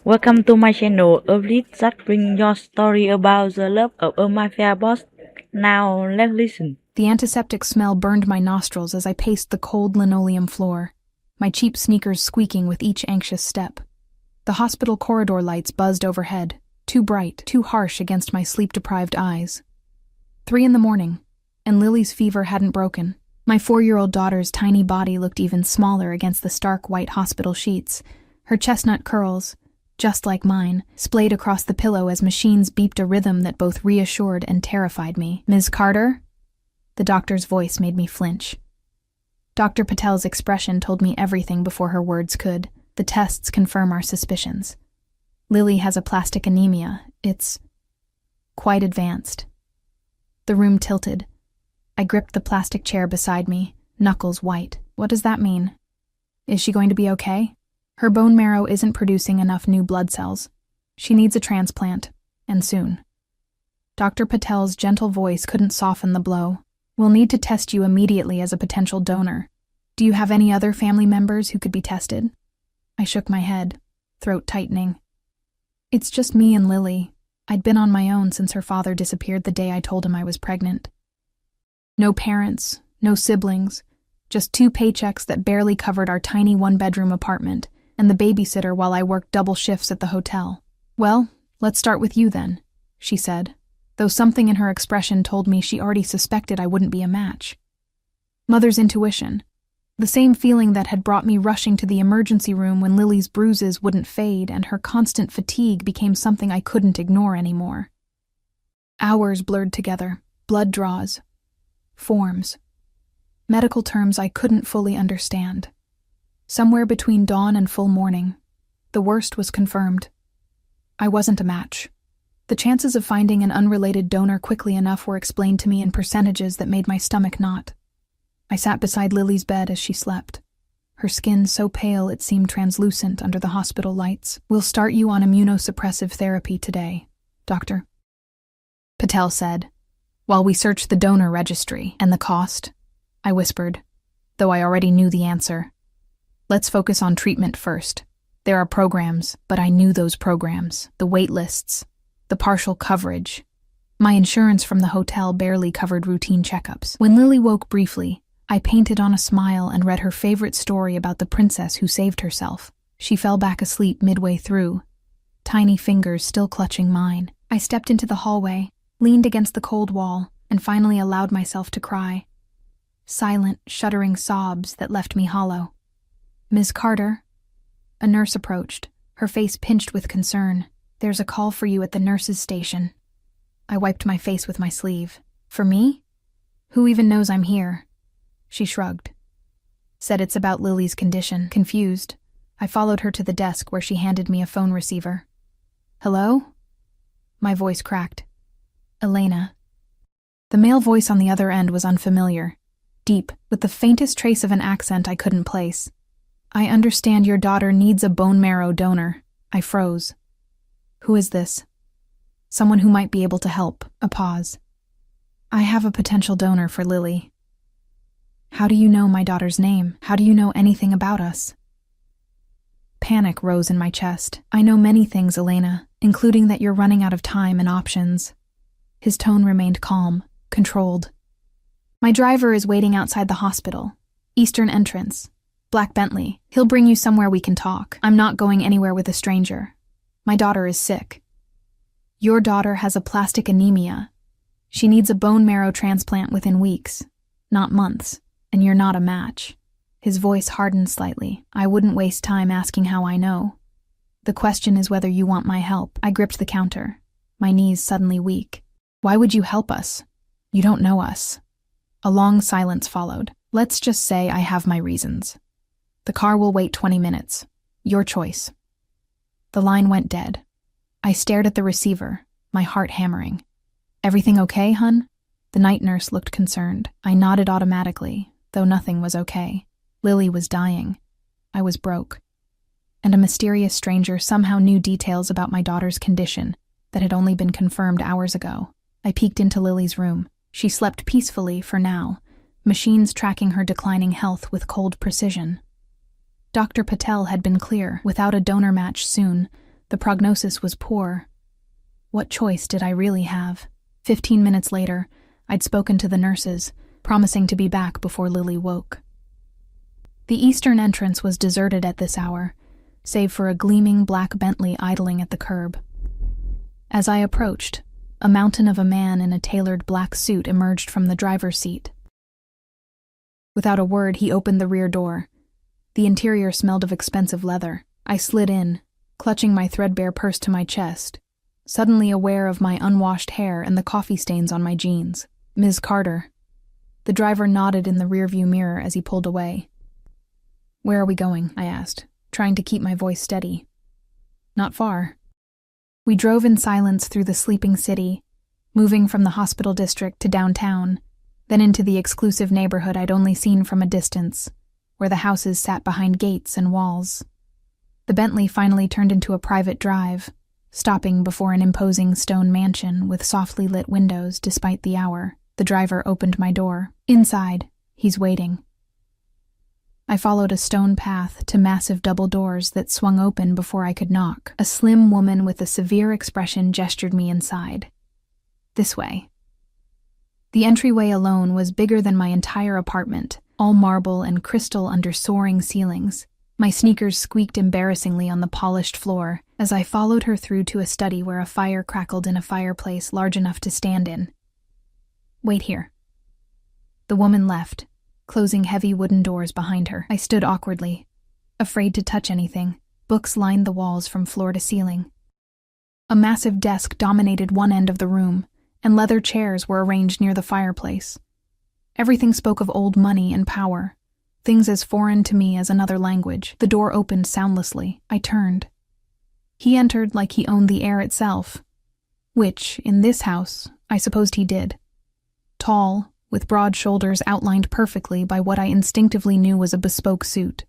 Welcome to my channel, a list that brings your story about the love of a mafia boss. Now let's listen. The antiseptic smell burned my nostrils as I paced the cold linoleum floor, my cheap sneakers squeaking with each anxious step. The hospital corridor lights buzzed overhead, too bright, too harsh against my sleep-deprived eyes. 3 in the morning, and Lily's fever hadn't broken. My 4-year-old daughter's tiny body looked even smaller against the stark white hospital sheets, her chestnut curls, just like mine, splayed across the pillow as machines beeped a rhythm that both reassured and terrified me. "Ms. Carter?" The doctor's voice made me flinch. Dr. Patel's expression told me everything before her words could. The tests confirm our suspicions. Lily has aplastic anemia. It's quite advanced. The room tilted. I gripped the plastic chair beside me, knuckles white. What does that mean? Is she going to be okay? Her bone marrow isn't producing enough new blood cells. She needs a transplant, and soon. Dr. Patel's gentle voice couldn't soften the blow. "We'll need to test you immediately as a potential donor. Do you have any other family members who could be tested?" I shook my head, throat tightening. "It's just me and Lily. I'd been on my own since her father disappeared the day I told him I was pregnant. No parents, no siblings, just 2 paychecks that barely covered our tiny 1-bedroom apartment, and the babysitter while I worked double shifts at the hotel." "Well, let's start with you then," she said, though something in her expression told me she already suspected I wouldn't be a match. Mother's intuition. The same feeling that had brought me rushing to the emergency room when Lily's bruises wouldn't fade and her constant fatigue became something I couldn't ignore anymore. Hours blurred together, blood draws, forms, medical terms I couldn't fully understand. Somewhere between dawn and full morning, the worst was confirmed. I wasn't a match. The chances of finding an unrelated donor quickly enough were explained to me in percentages that made my stomach knot. I sat beside Lily's bed as she slept, her skin so pale it seemed translucent under the hospital lights. "We'll start you on immunosuppressive therapy today, Doctor," Patel said, while we searched the donor registry. "And the cost?" I whispered, though I already knew the answer. "Let's focus on treatment first. There are programs, but I knew those programs, the wait lists, the partial coverage. My insurance from the hotel barely covered routine checkups." When Lily woke briefly, I painted on a smile and read her favorite story about the princess who saved herself. She fell back asleep midway through, tiny fingers still clutching mine. I stepped into the hallway, leaned against the cold wall, and finally allowed myself to cry. Silent, shuddering sobs that left me hollow. "Ms. Carter?" A nurse approached, her face pinched with concern. "There's a call for you at the nurse's station." I wiped my face with my sleeve. "For me? Who even knows I'm here?" She shrugged. Said it's about Lily's condition. Confused, I followed her to the desk where she handed me a phone receiver. "Hello?" My voice cracked. "Elena." The male voice on the other end was unfamiliar, deep, with the faintest trace of an accent I couldn't place. "I understand your daughter needs a bone marrow donor." I froze. "Who is this?" "Someone who might be able to help." A pause. "I have a potential donor for Lily." "How do you know my daughter's name? How do you know anything about us?" Panic rose in my chest. "I know many things, Elena, including that you're running out of time and options." His tone remained calm, controlled. "My driver is waiting outside the hospital. Eastern entrance. Black Bentley. He'll bring you somewhere we can talk. I'm not going anywhere with a stranger. My daughter is sick." "Your daughter has aplastic anemia. She needs a bone marrow transplant within weeks, not months, and you're not a match." His voice hardened slightly. "I wouldn't waste time asking how I know. The question is whether you want my help." I gripped the counter, my knees suddenly weak. "Why would you help us? You don't know us." A long silence followed. "Let's just say I have my reasons. The car will wait 20 minutes. Your choice." The line went dead. I stared at the receiver, my heart hammering. "Everything okay, hun?" The night nurse looked concerned. I nodded automatically, though nothing was okay. Lily was dying. I was broke. And a mysterious stranger somehow knew details about my daughter's condition that had only been confirmed hours ago. I peeked into Lily's room. She slept peacefully for now, machines tracking her declining health with cold precision. Dr. Patel had been clear. Without a donor match soon, the prognosis was poor. What choice did I really have? 15 minutes later, I'd spoken to the nurses, promising to be back before Lily woke. The eastern entrance was deserted at this hour, save for a gleaming black Bentley idling at the curb. As I approached, a mountain of a man in a tailored black suit emerged from the driver's seat. Without a word, he opened the rear door. The interior smelled of expensive leather. I slid in, clutching my threadbare purse to my chest, suddenly aware of my unwashed hair and the coffee stains on my jeans. "Ms. Carter." The driver nodded in the rearview mirror as he pulled away. "Where are we going?" I asked, trying to keep my voice steady. "Not far." We drove in silence through the sleeping city, moving from the hospital district to downtown, then into the exclusive neighborhood I'd only seen from a distance, where the houses sat behind gates and walls. The Bentley finally turned into a private drive, stopping before an imposing stone mansion with softly lit windows despite the hour. The driver opened my door. "Inside, he's waiting." I followed a stone path to massive double doors that swung open before I could knock. A slim woman with a severe expression gestured me inside. "This way." The entryway alone was bigger than my entire apartment, all marble and crystal under soaring ceilings. My sneakers squeaked embarrassingly on the polished floor as I followed her through to a study where a fire crackled in a fireplace large enough to stand in. "Wait here." The woman left, closing heavy wooden doors behind her. I stood awkwardly, afraid to touch anything. Books lined the walls from floor to ceiling. A massive desk dominated one end of the room, and leather chairs were arranged near the fireplace. Everything spoke of old money and power, things as foreign to me as another language. The door opened soundlessly. I turned. He entered like he owned the air itself, which, in this house, I supposed he did. Tall, with broad shoulders outlined perfectly by what I instinctively knew was a bespoke suit.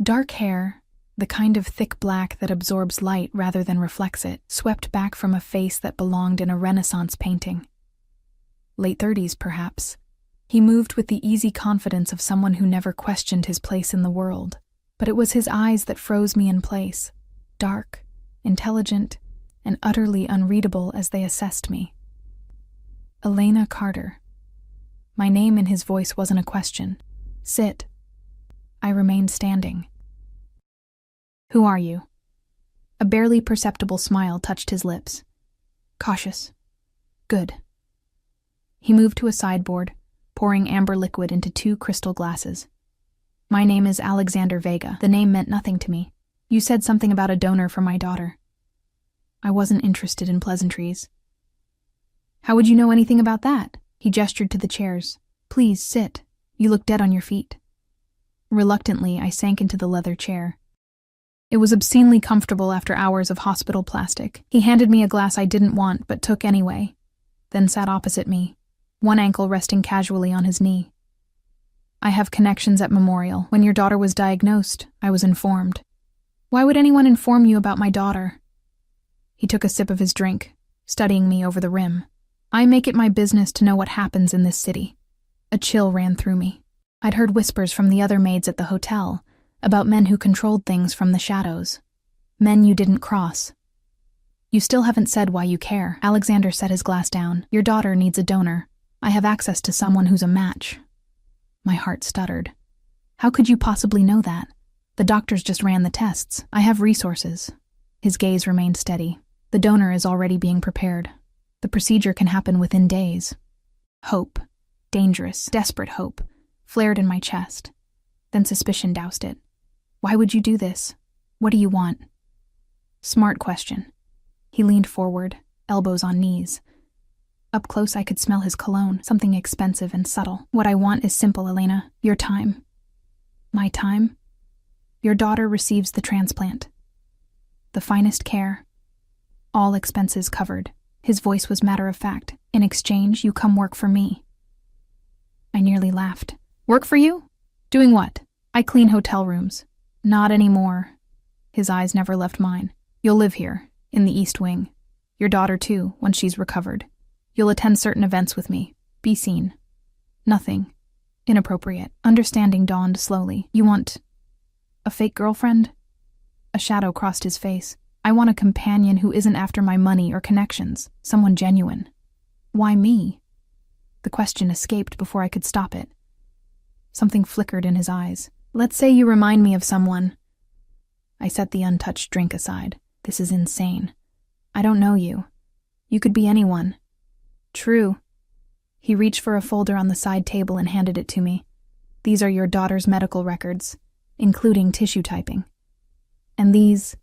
Dark hair, the kind of thick black that absorbs light rather than reflects it, swept back from a face that belonged in a Renaissance painting. Late 30s, perhaps. He moved with the easy confidence of someone who never questioned his place in the world. But it was his eyes that froze me in place, dark, intelligent, and utterly unreadable as they assessed me. Elena Carter. My name in his voice wasn't a question. "Sit." I remained standing. "Who are you?" A barely perceptible smile touched his lips. "Cautious." "Good." He moved to a sideboard, pouring amber liquid into 2 crystal glasses. "My name is Alexander Vega." The name meant nothing to me. "You said something about a donor for my daughter." I wasn't interested in pleasantries. "How would you know anything about that?" He gestured to the chairs. "Please, sit. You look dead on your feet." Reluctantly, I sank into the leather chair. It was obscenely comfortable after hours of hospital plastic. He handed me a glass I didn't want but took anyway, then sat opposite me, one ankle resting casually on his knee. "I have connections at Memorial. When your daughter was diagnosed, I was informed." "Why would anyone inform you about my daughter?" He took a sip of his drink, studying me over the rim. "I make it my business to know what happens in this city." A chill ran through me. I'd heard whispers from the other maids at the hotel about men who controlled things from the shadows. Men you didn't cross. "You still haven't said why you care." Alexander set his glass down. "Your daughter needs a donor. I have access to someone who's a match." My heart stuttered. "How could you possibly know that? The doctors just ran the tests. I have resources." His gaze remained steady. "The donor is already being prepared. The procedure can happen within days." Hope, dangerous, desperate hope, flared in my chest. Then suspicion doused it. "Why would you do this? What do you want?" Smart question. He leaned forward, elbows on knees. Up close I could smell his cologne, something expensive and subtle. "What I want is simple, Elena. Your time." "My time?" "Your daughter receives the transplant. The finest care. All expenses covered." His voice was matter-of-fact. "In exchange, you come work for me." I nearly laughed. "Work for you? Doing what?" "I clean hotel rooms." "Not anymore." His eyes never left mine. "You'll live here, in the East Wing. Your daughter, too, once she's recovered. You'll attend certain events with me. Be seen." Nothing. Inappropriate. Understanding dawned slowly. "You want A fake girlfriend? A shadow crossed his face. I want a companion who isn't after my money or connections, someone genuine. Why me? The question escaped before I could stop it. Something flickered in his eyes. Let's say you remind me of someone. I set the untouched drink aside. This is insane. I don't know you. You could be anyone. True. He reached for a folder on the side table and handed it to me. These are your daughter's medical records, including tissue typing. And these,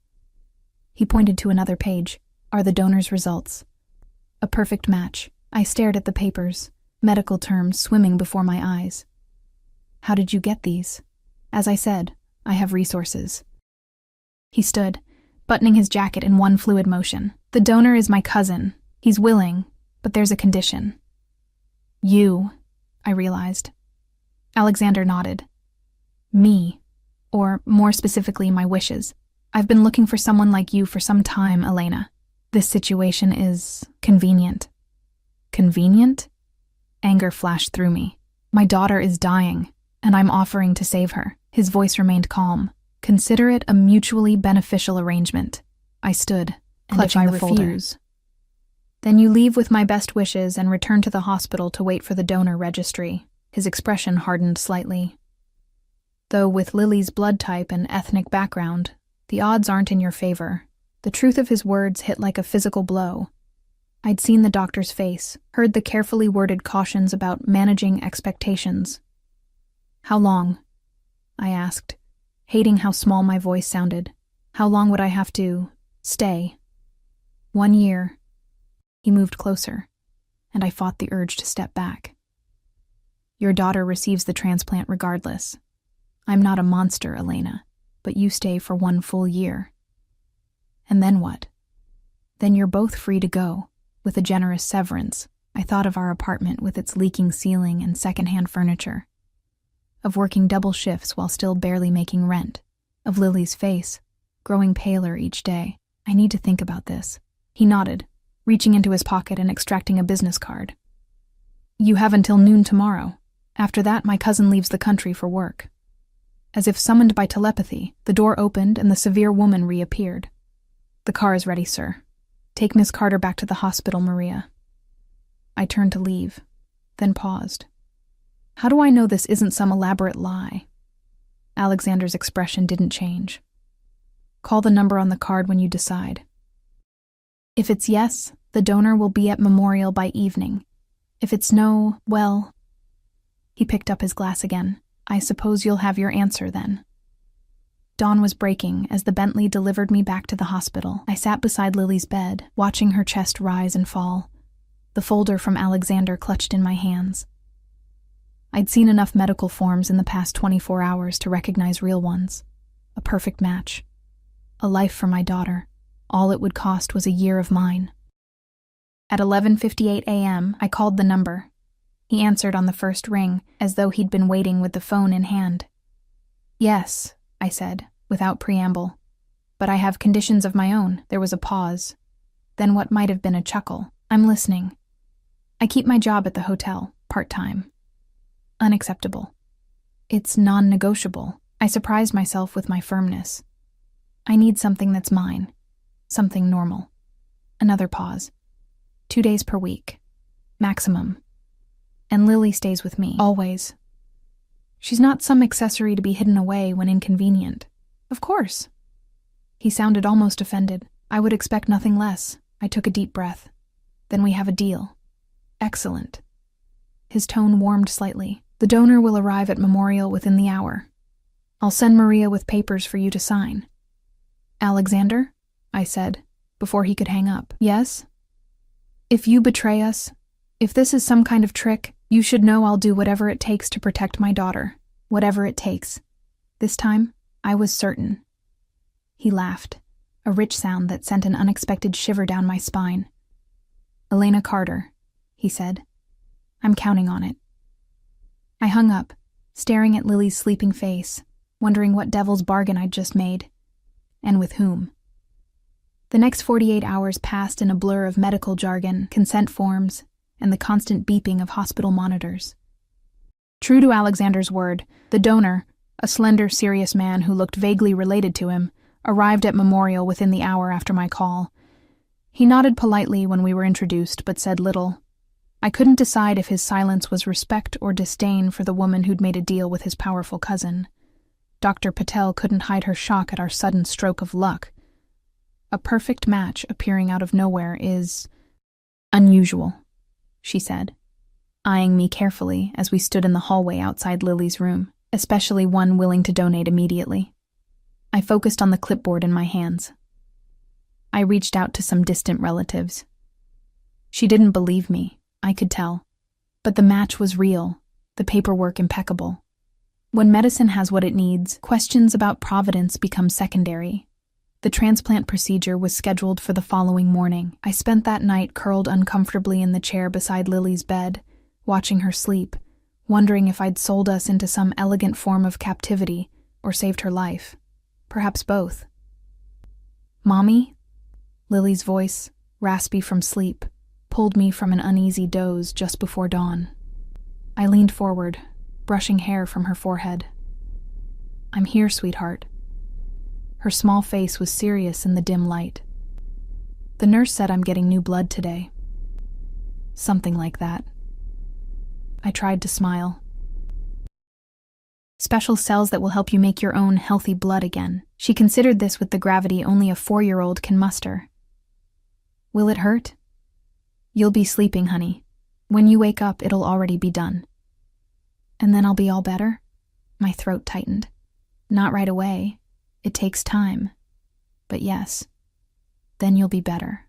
he pointed to another page, are the donor's results. A perfect match. I stared at the papers, medical terms swimming before my eyes. How did you get these? As I said, I have resources. He stood, buttoning his jacket in one fluid motion. The donor is my cousin. He's willing, but there's a condition. You, I realized. Alexander nodded. Me, or more specifically, my wishes. I've been looking for someone like you for some time, Elena. This situation is convenient. Convenient? Anger flashed through me. My daughter is dying, and I'm offering to save her. His voice remained calm. Consider it a mutually beneficial arrangement. I stood, clutching the folder. Then you leave with my best wishes and return to the hospital to wait for the donor registry. His expression hardened slightly. Though with Lily's blood type and ethnic background, the odds aren't in your favor. The truth of his words hit like a physical blow. I'd seen the doctor's face, heard the carefully worded cautions about managing expectations. How long? I asked, hating how small my voice sounded. How long would I have to stay? 1 year. He moved closer, and I fought the urge to step back. Your daughter receives the transplant regardless. I'm not a monster, Elena, but you stay for 1 full year. And then what? Then you're both free to go, with a generous severance. I thought of our apartment with its leaking ceiling and secondhand furniture, of working double shifts while still barely making rent, of Lily's face, growing paler each day. I need to think about this. He nodded, reaching into his pocket and extracting a business card. You have until noon tomorrow. After that, my cousin leaves the country for work. As if summoned by telepathy, the door opened and the severe woman reappeared. The car is ready, sir. Take Miss Carter back to the hospital, Maria. I turned to leave, then paused. How do I know this isn't some elaborate lie? Alexander's expression didn't change. Call the number on the card when you decide. If it's yes, the donor will be at Memorial by evening. If it's no, well... He picked up his glass again. I suppose you'll have your answer then. Dawn was breaking as the Bentley delivered me back to the hospital. I sat beside Lily's bed, watching her chest rise and fall, the folder from Alexander clutched in my hands. I'd seen enough medical forms in the past 24 hours to recognize real ones. A perfect match. A life for my daughter. All it would cost was a year of mine. At 11:58 a.m., I called the number. He answered on the first ring, as though he'd been waiting with the phone in hand. Yes, I said, without preamble. But I have conditions of my own. There was a pause. Then what might have been a chuckle. I'm listening. I keep my job at the hotel, part-time. Unacceptable. It's non-negotiable. I surprised myself with my firmness. I need something that's mine. Something normal. Another pause. 2 days per week. Maximum. And Lily stays with me. Always. She's not some accessory to be hidden away when inconvenient. Of course. He sounded almost offended. I would expect nothing less. I took a deep breath. Then we have a deal. Excellent. His tone warmed slightly. The donor will arrive at Memorial within the hour. I'll send Maria with papers for you to sign. Alexander? I said, before he could hang up. Yes? If you betray us, if this is some kind of trick, you should know I'll do whatever it takes to protect my daughter. Whatever it takes. This time, I was certain. He laughed, a rich sound that sent an unexpected shiver down my spine. Elena Carter, he said. I'm counting on it. I hung up, staring at Lily's sleeping face, wondering what devil's bargain I'd just made. And with whom. The next 48 hours passed in a blur of medical jargon, consent forms, and the constant beeping of hospital monitors. True to Alexander's word, the donor, A slender, serious man who looked vaguely related to him arrived at Memorial within the hour after my call. He nodded politely when we were introduced, but said little. I couldn't decide if his silence was respect or disdain for the woman who'd made a deal with his powerful cousin. Dr. Patel couldn't hide her shock at our sudden stroke of luck. A perfect match appearing out of nowhere is unusual, she said, eyeing me carefully as we stood in the hallway outside Lily's room, especially one willing to donate immediately. I focused on the clipboard in my hands. I reached out to some distant relatives. She didn't believe me, I could tell. But the match was real, the paperwork impeccable. When medicine has what it needs, questions about providence become secondary. The transplant procedure was scheduled for the following morning. I spent that night curled uncomfortably in the chair beside Lily's bed, watching her sleep, wondering if I'd sold us into some elegant form of captivity or saved her life. Perhaps both. "Mommy?" Lily's voice, raspy from sleep, pulled me from an uneasy doze just before dawn. I leaned forward, brushing hair from her forehead. "I'm here, sweetheart." Her small face was serious in the dim light. "The nurse said I'm getting new blood today." Something like that. I tried to smile. "Special cells that will help you make your own healthy blood again." She considered this with the gravity only a 4-year-old can muster. "Will it hurt?" "You'll be sleeping, honey. When you wake up, it'll already be done." "And then I'll be all better?" My throat tightened. "Not right away. It takes time. But yes, then you'll be better."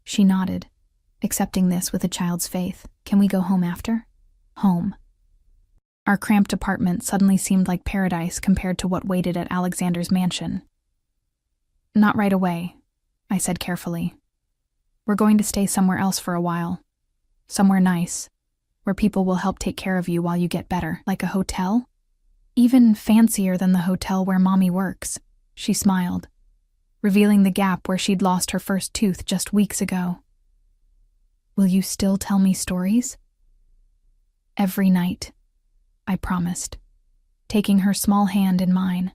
She nodded, accepting this with a child's faith. "Can we go home after?" Home. Our cramped apartment suddenly seemed like paradise compared to what waited at Alexander's mansion. "Not right away," I said carefully. "We're going to stay somewhere else for a while. Somewhere nice, where people will help take care of you while you get better." "Like a hotel?" "Even fancier than the hotel where Mommy works," she smiled, revealing the gap where she'd lost her first tooth just weeks ago. "Will you still tell me stories?" "Every night," I promised, taking her small hand in mine.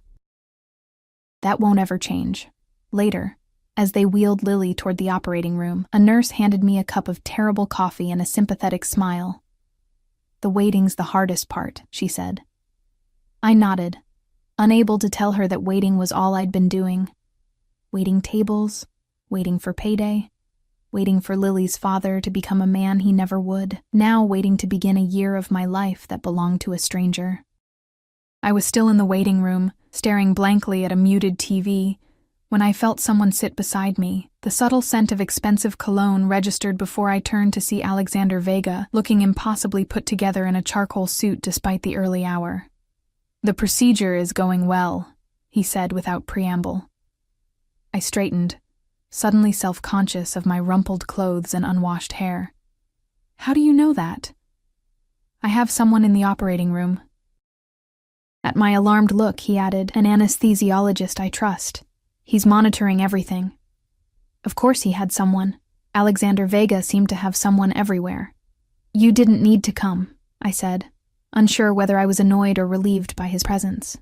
"That won't ever change." Later, as they wheeled Lily toward the operating room, a nurse handed me a cup of terrible coffee and a sympathetic smile. "The waiting's the hardest part," she said. I nodded, unable to tell her that waiting was all I'd been doing. Waiting tables, waiting for payday, waiting for Lily's father to become a man he never would, now waiting to begin a year of my life that belonged to a stranger. I was still in the waiting room, staring blankly at a muted TV, when I felt someone sit beside me. The subtle scent of expensive cologne registered before I turned to see Alexander Vega, looking impossibly put together in a charcoal suit despite the early hour. "The procedure is going well," he said without preamble. I straightened, suddenly self-conscious of my rumpled clothes and unwashed hair. "How do you know that?" "I have someone in the operating room." At my alarmed look, he added, "An anesthesiologist I trust. He's monitoring everything." Of course he had someone. Alexander Vega seemed to have someone everywhere. "You didn't need to come," I said, unsure whether I was annoyed or relieved by his presence.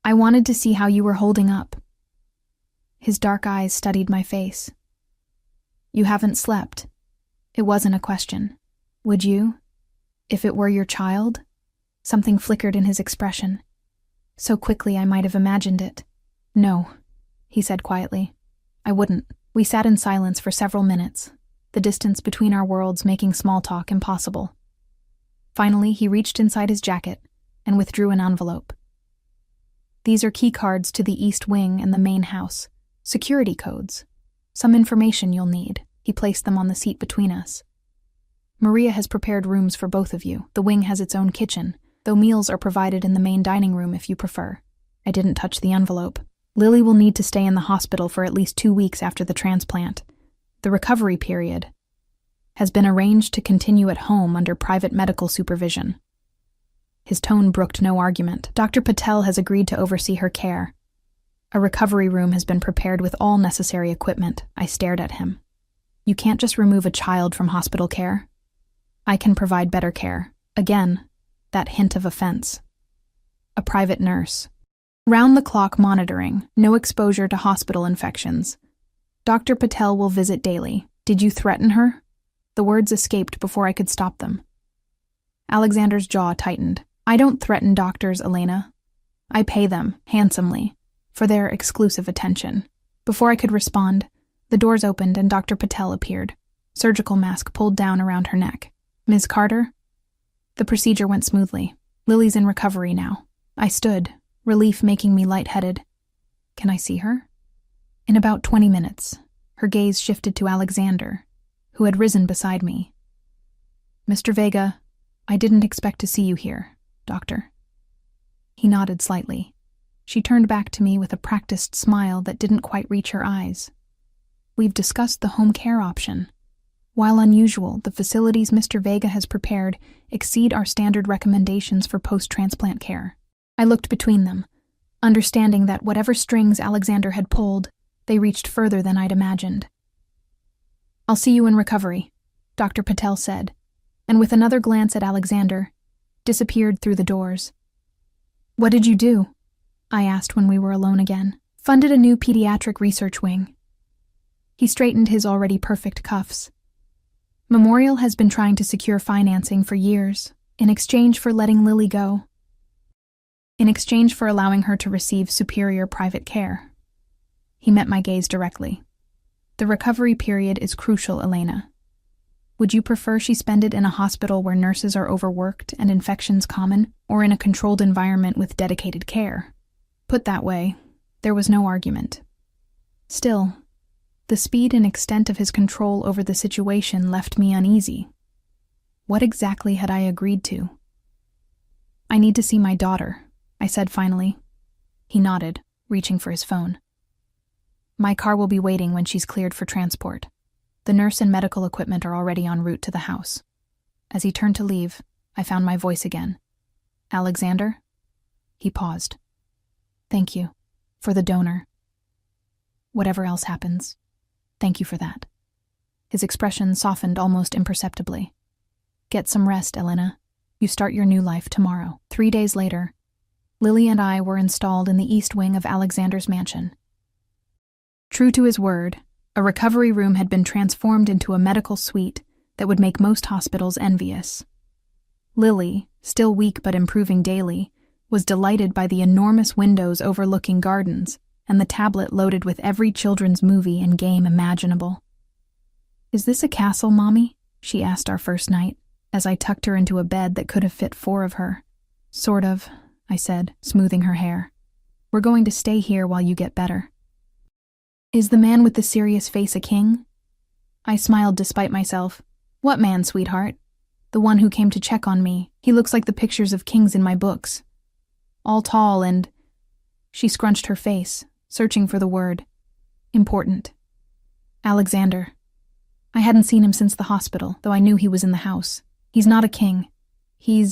"I wanted to see how you were holding up." His dark eyes studied my face. "You haven't slept." It wasn't a question. "Would you? If it were your child?" Something flickered in his expression. So quickly I might have imagined it. "No," he said quietly. "I wouldn't." We sat in silence for several minutes, the distance between our worlds making small talk impossible. Finally, he reached inside his jacket and withdrew an envelope. "These are key cards to the East Wing and the main house. Security codes. Some information you'll need." He placed them on the seat between us. "Maria has prepared rooms for both of you. The wing has its own kitchen, though meals are provided in the main dining room if you prefer." I didn't touch the envelope. "Lily will need to stay in the hospital for at least 2 weeks after the transplant. The recovery period has been arranged to continue at home under private medical supervision." His tone brooked no argument. "Dr. Patel has agreed to oversee her care. A recovery room has been prepared with all necessary equipment." I stared at him. "You can't just remove a child from hospital care." "I can provide better care." Again, that hint of offense. a private nurse. Round-the-clock monitoring, no exposure to hospital infections. Dr. Patel will visit daily. Did you threaten her? The words escaped before I could stop them. Alexander's jaw tightened. I don't threaten doctors, Elena. I pay them, handsomely, for their exclusive attention. Before I could respond, the doors opened and Dr. Patel appeared, surgical mask pulled down around her neck. Ms. Carter? The procedure went smoothly. Lily's in recovery now. I stood, relief making me lightheaded. Can I see her? In about 20 minutes, her gaze shifted to Alexander, who had risen beside me. Mr. Vega, I didn't expect to see you here, Doctor. He nodded slightly. She turned back to me with a practiced smile that didn't quite reach her eyes. We've discussed the home care option. While unusual, the facilities Mr. Vega has prepared exceed our standard recommendations for post-transplant care. I looked between them, understanding that whatever strings Alexander had pulled, they reached further than I'd imagined. I'll see you in recovery, Dr. Patel said, and with another glance at Alexander, disappeared through the doors. What did you do? I asked when we were alone again. Funded a new pediatric research wing. He straightened his already perfect cuffs. Memorial has been trying to secure financing for years, in exchange for letting Lily go. In exchange for allowing her to receive superior private care. He met my gaze directly. The recovery period is crucial, Elena. Would you prefer she spend it in a hospital where nurses are overworked and infections common, or in a controlled environment with dedicated care? Put that way, there was no argument. Still, the speed and extent of his control over the situation left me uneasy. What exactly had I agreed to? I need to see my daughter, I said finally. He nodded, reaching for his phone. My car will be waiting when she's cleared for transport. The nurse and medical equipment are already en route to the house. As he turned to leave, I found my voice again. Alexander? He paused. Thank you. For the donor. Whatever else happens, thank you for that. His expression softened almost imperceptibly. Get some rest, Elena. You start your new life tomorrow. 3 days later, Lily and I were installed in the east wing of Alexander's mansion. True to his word, a recovery room had been transformed into a medical suite that would make most hospitals envious. Lily, still weak but improving daily, was delighted by the enormous windows overlooking gardens and the tablet loaded with every children's movie and game imaginable. Is this a castle, Mommy? She asked our first night, as I tucked her into a bed that could have fit 4 of her. Sort of, I said, smoothing her hair. We're going to stay here while you get better. Is the man with the serious face a king? I smiled despite myself. What man, sweetheart? The one who came to check on me. He looks like the pictures of kings in my books. All tall and... She scrunched her face, searching for the word. Important. Alexander. I hadn't seen him since the hospital, though I knew he was in the house. He's not a king. He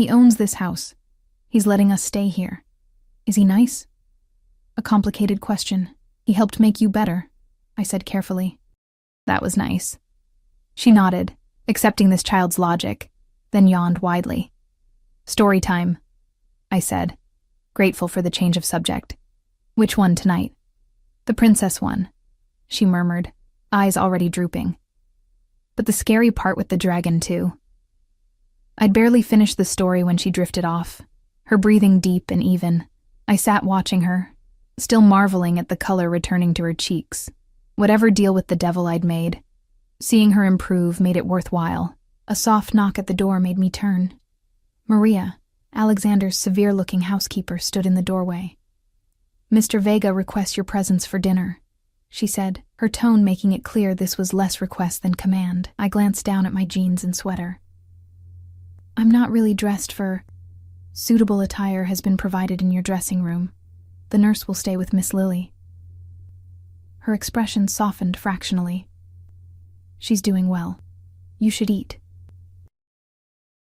owns this house. He's letting us stay here. Is he nice? A complicated question. He helped make you better, I said carefully. That was nice. She nodded, accepting this child's logic, then yawned widely. Story time, I said, grateful for the change of subject. Which one tonight? The princess one, she murmured, eyes already drooping. But the scary part with the dragon, too. I'd barely finished the story when she drifted off, her breathing deep and even. I sat watching her, still marveling at the color returning to her cheeks. Whatever deal with the devil I'd made, seeing her improve made it worthwhile. A soft knock at the door made me turn. Maria, Alexander's severe-looking housekeeper, stood in the doorway. Mr. Vega requests your presence for dinner, she said, her tone making it clear this was less request than command. I glanced down at my jeans and sweater. I'm not really dressed for... Suitable attire has been provided in your dressing room. The nurse will stay with Miss Lily. Her expression softened fractionally. She's doing well. You should eat.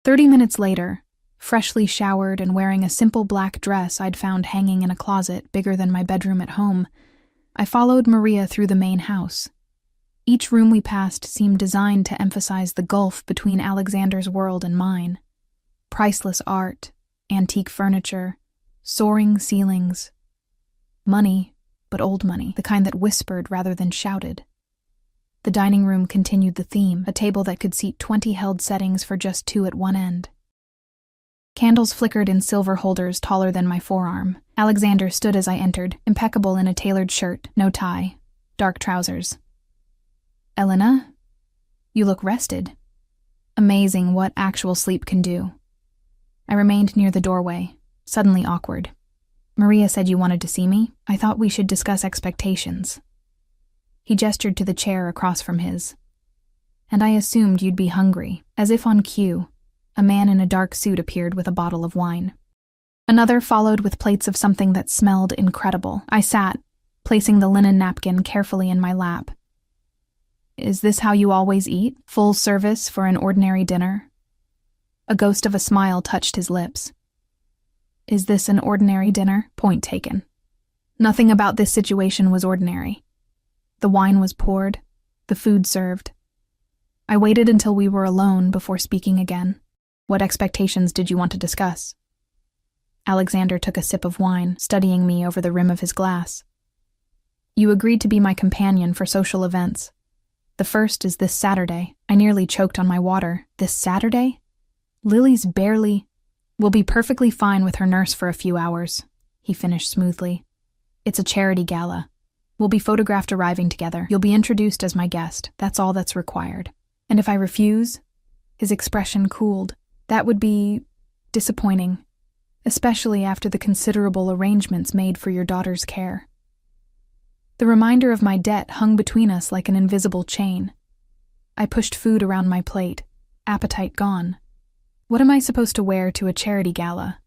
30 minutes later, freshly showered and wearing a simple black dress I'd found hanging in a closet bigger than my bedroom at home, I followed Maria through the main house. Each room we passed seemed designed to emphasize the gulf between Alexander's world and mine. Priceless art, antique furniture, soaring ceilings. Money, but old money, the kind that whispered rather than shouted. The dining room continued the theme, a table that could seat 20 held settings for just 2 at one end. Candles flickered in silver holders taller than my forearm. Alexander stood as I entered, impeccable in a tailored shirt, no tie, dark trousers. "Elena? You look rested." Amazing what actual sleep can do. I remained near the doorway, suddenly awkward. "Maria said you wanted to see me. I thought we should discuss expectations." He gestured to the chair across from his. "And I assumed you'd be hungry." As if on cue, a man in a dark suit appeared with a bottle of wine. Another followed with plates of something that smelled incredible. I sat, placing the linen napkin carefully in my lap. "Is this how you always eat? Full service for an ordinary dinner?" A ghost of a smile touched his lips. "Is this an ordinary dinner?" Point taken. Nothing about this situation was ordinary. The wine was poured, the food served. I waited until we were alone before speaking again. "What expectations did you want to discuss?" Alexander took a sip of wine, studying me over the rim of his glass. "You agreed to be my companion for social events. The first is this Saturday." I nearly choked on my water. "This Saturday? Lily's barely—" "Will be perfectly fine with her nurse for a few hours," he finished smoothly. "It's a charity gala. We'll be photographed arriving together. You'll be introduced as my guest. That's all that's required. And if I refuse?" His expression cooled. "That would be disappointing, especially after the considerable arrangements made for your daughter's care." The reminder of my debt hung between us like an invisible chain. I pushed food around my plate, appetite gone. "What am I supposed to wear to a charity gala?"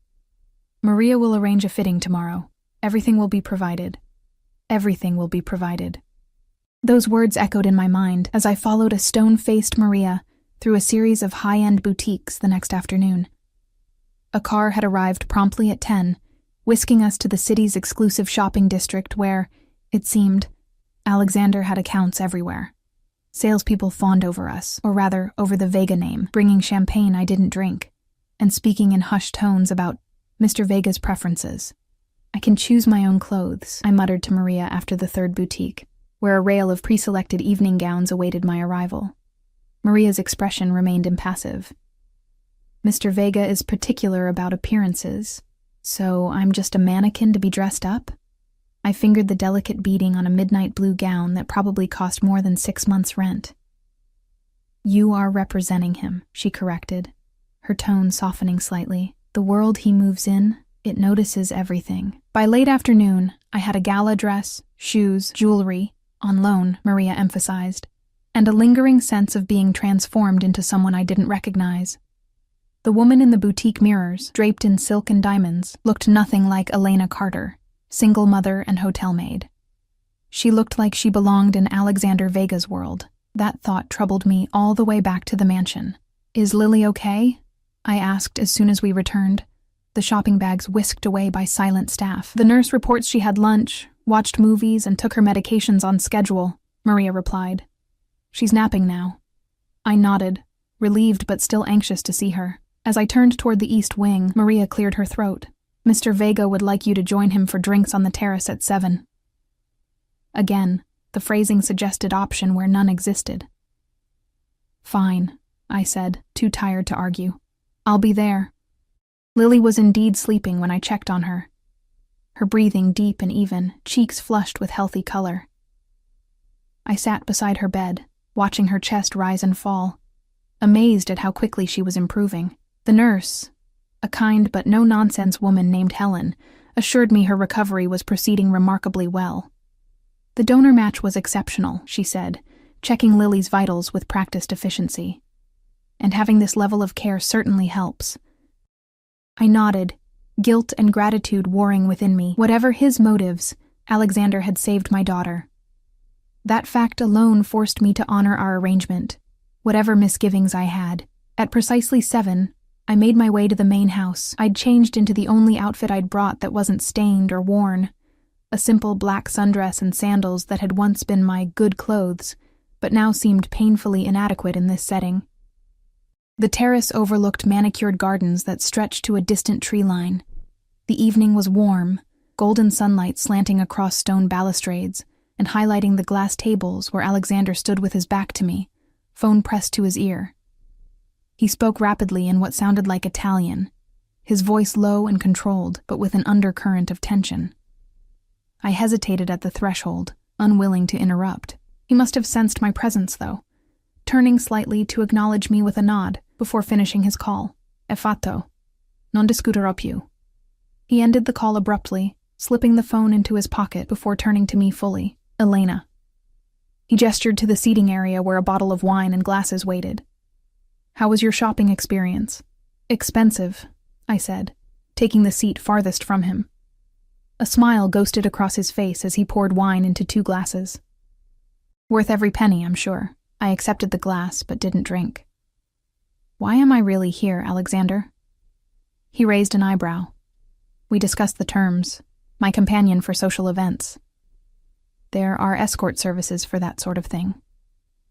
"Maria will arrange a fitting tomorrow. Everything will be provided. Everything will be provided." Those words echoed in my mind as I followed a stone-faced Maria through a series of high-end boutiques the next afternoon. A car had arrived promptly at 10, whisking us to the city's exclusive shopping district where, it seemed, Alexander had accounts everywhere. Salespeople fawned over us, or rather, over the Vega name, bringing champagne I didn't drink, and speaking in hushed tones about Mr. Vega's preferences. "I can choose my own clothes," I muttered to Maria after the third boutique, where a rail of pre-selected evening gowns awaited my arrival. Maria's expression remained impassive. "Mr. Vega is particular about appearances, so I'm just a mannequin to be dressed up?" I fingered the delicate beading on a midnight blue gown that probably cost more than 6 months' rent. "You are representing him," she corrected, her tone softening slightly. "The world he moves in, it notices everything." By late afternoon, I had a gala dress, shoes, jewelry, on loan, Maria emphasized, and a lingering sense of being transformed into someone I didn't recognize. The woman in the boutique mirrors, draped in silk and diamonds, looked nothing like Elena Carter, single mother and hotel maid. She looked like she belonged in Alexander Vega's world. That thought troubled me all the way back to the mansion. "Is Lily okay?" I asked as soon as we returned, the shopping bags whisked away by silent staff. "The nurse reports she had lunch, watched movies, and took her medications on schedule," Maria replied. "She's napping now." I nodded, relieved but still anxious to see her. As I turned toward the east wing, Maria cleared her throat. "Mr. Vega would like you to join him for drinks on the terrace at 7. Again, the phrasing suggested option where none existed. "Fine," I said, too tired to argue. "I'll be there." Lily was indeed sleeping when I checked on her. Her breathing deep and even, cheeks flushed with healthy color. I sat beside her bed, watching her chest rise and fall, amazed at how quickly she was improving. The nurse, a kind but no-nonsense woman named Helen, assured me her recovery was proceeding remarkably well. "The donor match was exceptional," she said, checking Lily's vitals with practiced efficiency. "And having this level of care certainly helps." I nodded, guilt and gratitude warring within me. Whatever his motives, Alexander had saved my daughter. That fact alone forced me to honor our arrangement, whatever misgivings I had. At precisely 7, I made my way to the main house. I'd changed into the only outfit I'd brought that wasn't stained or worn, a simple black sundress and sandals that had once been my good clothes, but now seemed painfully inadequate in this setting. The terrace overlooked manicured gardens that stretched to a distant tree line. The evening was warm, golden sunlight slanting across stone balustrades and highlighting the glass tables where Alexander stood with his back to me, phone pressed to his ear. He spoke rapidly in what sounded like Italian, his voice low and controlled, but with an undercurrent of tension. I hesitated at the threshold, unwilling to interrupt. He must have sensed my presence, though, turning slightly to acknowledge me with a nod before finishing his call. "È fatto. Non discuterò più." He ended the call abruptly, slipping the phone into his pocket before turning to me fully. "Elena." He gestured to the seating area where a bottle of wine and glasses waited. "How was your shopping experience?" "Expensive," I said, taking the seat farthest from him. A smile ghosted across his face as he poured wine into 2 glasses. "Worth every penny, I'm sure." I accepted the glass, but didn't drink. "Why am I really here, Alexander?" He raised an eyebrow. We discussed the terms. My companion for social events. "There are escort services for that sort of thing."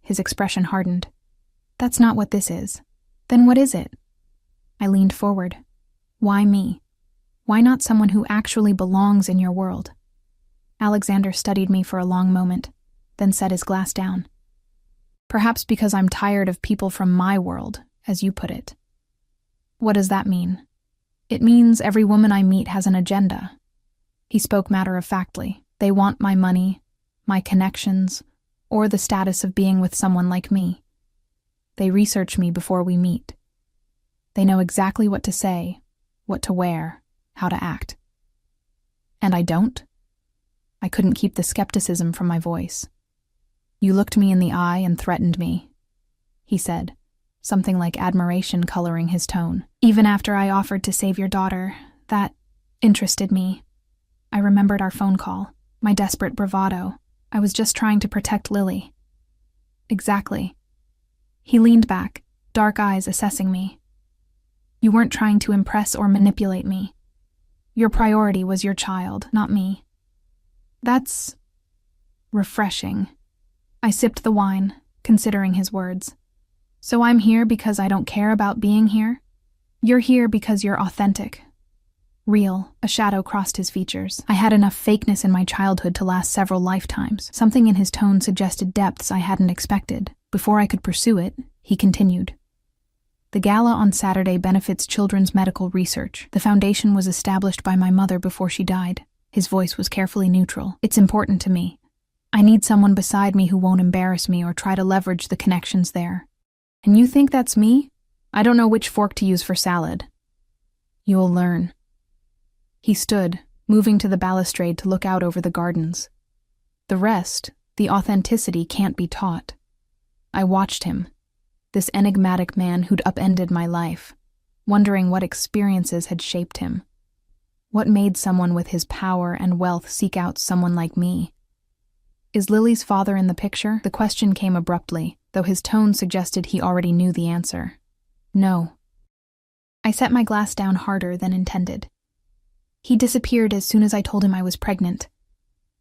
His expression hardened. "That's not what this is." "Then what is it?" I leaned forward. "Why me? Why not someone who actually belongs in your world?" Alexander studied me for a long moment, then set his glass down. "Perhaps because I'm tired of people from my world, as you put it." "What does that mean?" "It means every woman I meet has an agenda." He spoke matter-of-factly. "They want my money, my connections, or the status of being with someone like me. They research me before we meet. They know exactly what to say, what to wear, how to act." "And I don't?" I couldn't keep the skepticism from my voice. "You looked me in the eye and threatened me," he said, something like admiration coloring his tone. "Even after I offered to save your daughter, that interested me. I remembered our phone call, my desperate bravado. I was just trying to protect Lily." "Exactly." He leaned back, dark eyes assessing me. "You weren't trying to impress or manipulate me. Your priority was your child, not me." "That's refreshing." I sipped the wine, considering his words. "So I'm here because I don't care about being here? You're here because you're authentic." Real, a shadow crossed his features. I had enough fakeness in my childhood to last several lifetimes. Something in his tone suggested depths I hadn't expected. Before I could pursue it, he continued. "The gala on Saturday benefits children's medical research. The foundation was established by my mother before she died." His voice was carefully neutral. "It's important to me. I need someone beside me who won't embarrass me or try to leverage the connections there." "And you think that's me? I don't know which fork to use for salad." "You'll learn." He stood, moving to the balustrade to look out over the gardens. The rest, the authenticity, can't be taught. I watched him, this enigmatic man who'd upended my life, wondering what experiences had shaped him. What made someone with his power and wealth seek out someone like me? "Is Lily's father in the picture?" The question came abruptly, though his tone suggested he already knew the answer. "No." I set my glass down harder than intended. He disappeared as soon as I told him I was pregnant.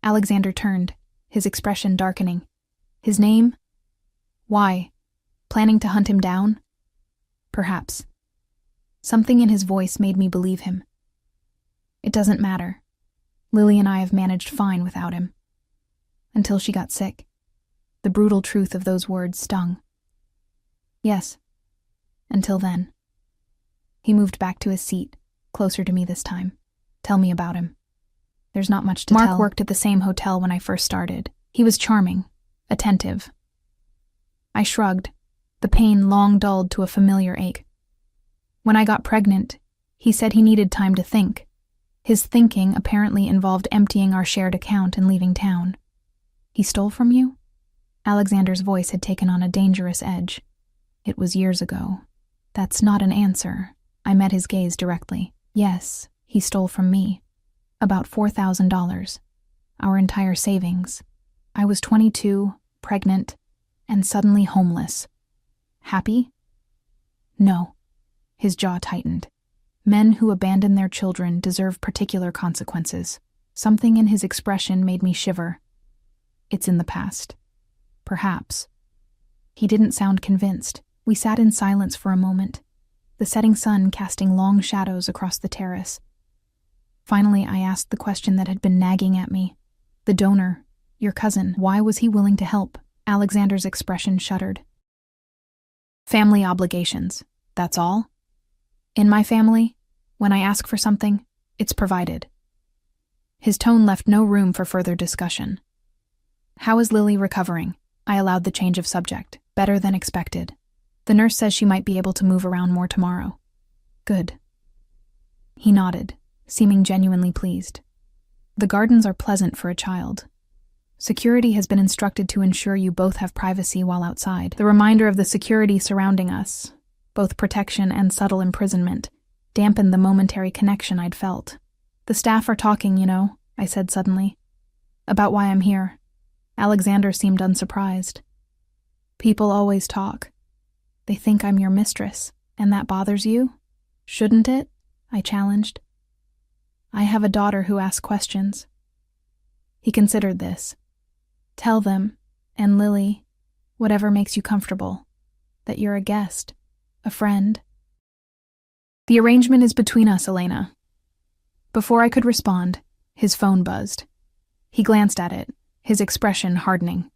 Alexander turned, his expression darkening. "His name?" "Why? Planning to hunt him down?" "Perhaps." Something in his voice made me believe him. "It doesn't matter. Lily and I have managed fine without him. Until she got sick." The brutal truth of those words stung. "Yes. Until then." He moved back to his seat, closer to me this time. "Tell me about him." "There's not much to tell." Mark worked at the same hotel when I first started. He was charming, attentive. I shrugged, the pain long dulled to a familiar ache. When I got pregnant, he said he needed time to think. His thinking apparently involved emptying our shared account and leaving town. "He stole from you?" Alexander's voice had taken on a dangerous edge. "It was years ago." "That's not an answer." I met his gaze directly. "Yes, he stole from me. About $4,000. Our entire savings. I was 22, pregnant, and suddenly homeless. Happy? No." His jaw tightened. Men who abandon their children deserve particular consequences. Something in his expression made me shiver. "It's in the past." "Perhaps." He didn't sound convinced. We sat in silence for a moment, the setting sun casting long shadows across the terrace. Finally, I asked the question that had been nagging at me. The donor, your cousin, why was he willing to help? Alexander's expression shuddered. Family obligations, that's all. In my family, when I ask for something, it's provided. His tone left no room for further discussion. How is Lily recovering? I allowed the change of subject. Better than expected. The nurse says she might be able to move around more tomorrow. Good. He nodded, seeming genuinely pleased. The gardens are pleasant for a child. Security has been instructed to ensure you both have privacy while outside. The reminder of the security surrounding us, both protection and subtle imprisonment, dampened the momentary connection I'd felt. The staff are talking, I said suddenly. About why I'm here. Alexander seemed unsurprised. People always talk. They think I'm your mistress, and that bothers you? Shouldn't it? I challenged. I have a daughter who asks questions. He considered this. Tell them, and Lily, whatever makes you comfortable, that you're a guest, a friend. The arrangement is between us, Elena. Before I could respond, his phone buzzed. He glanced at it, his expression hardening.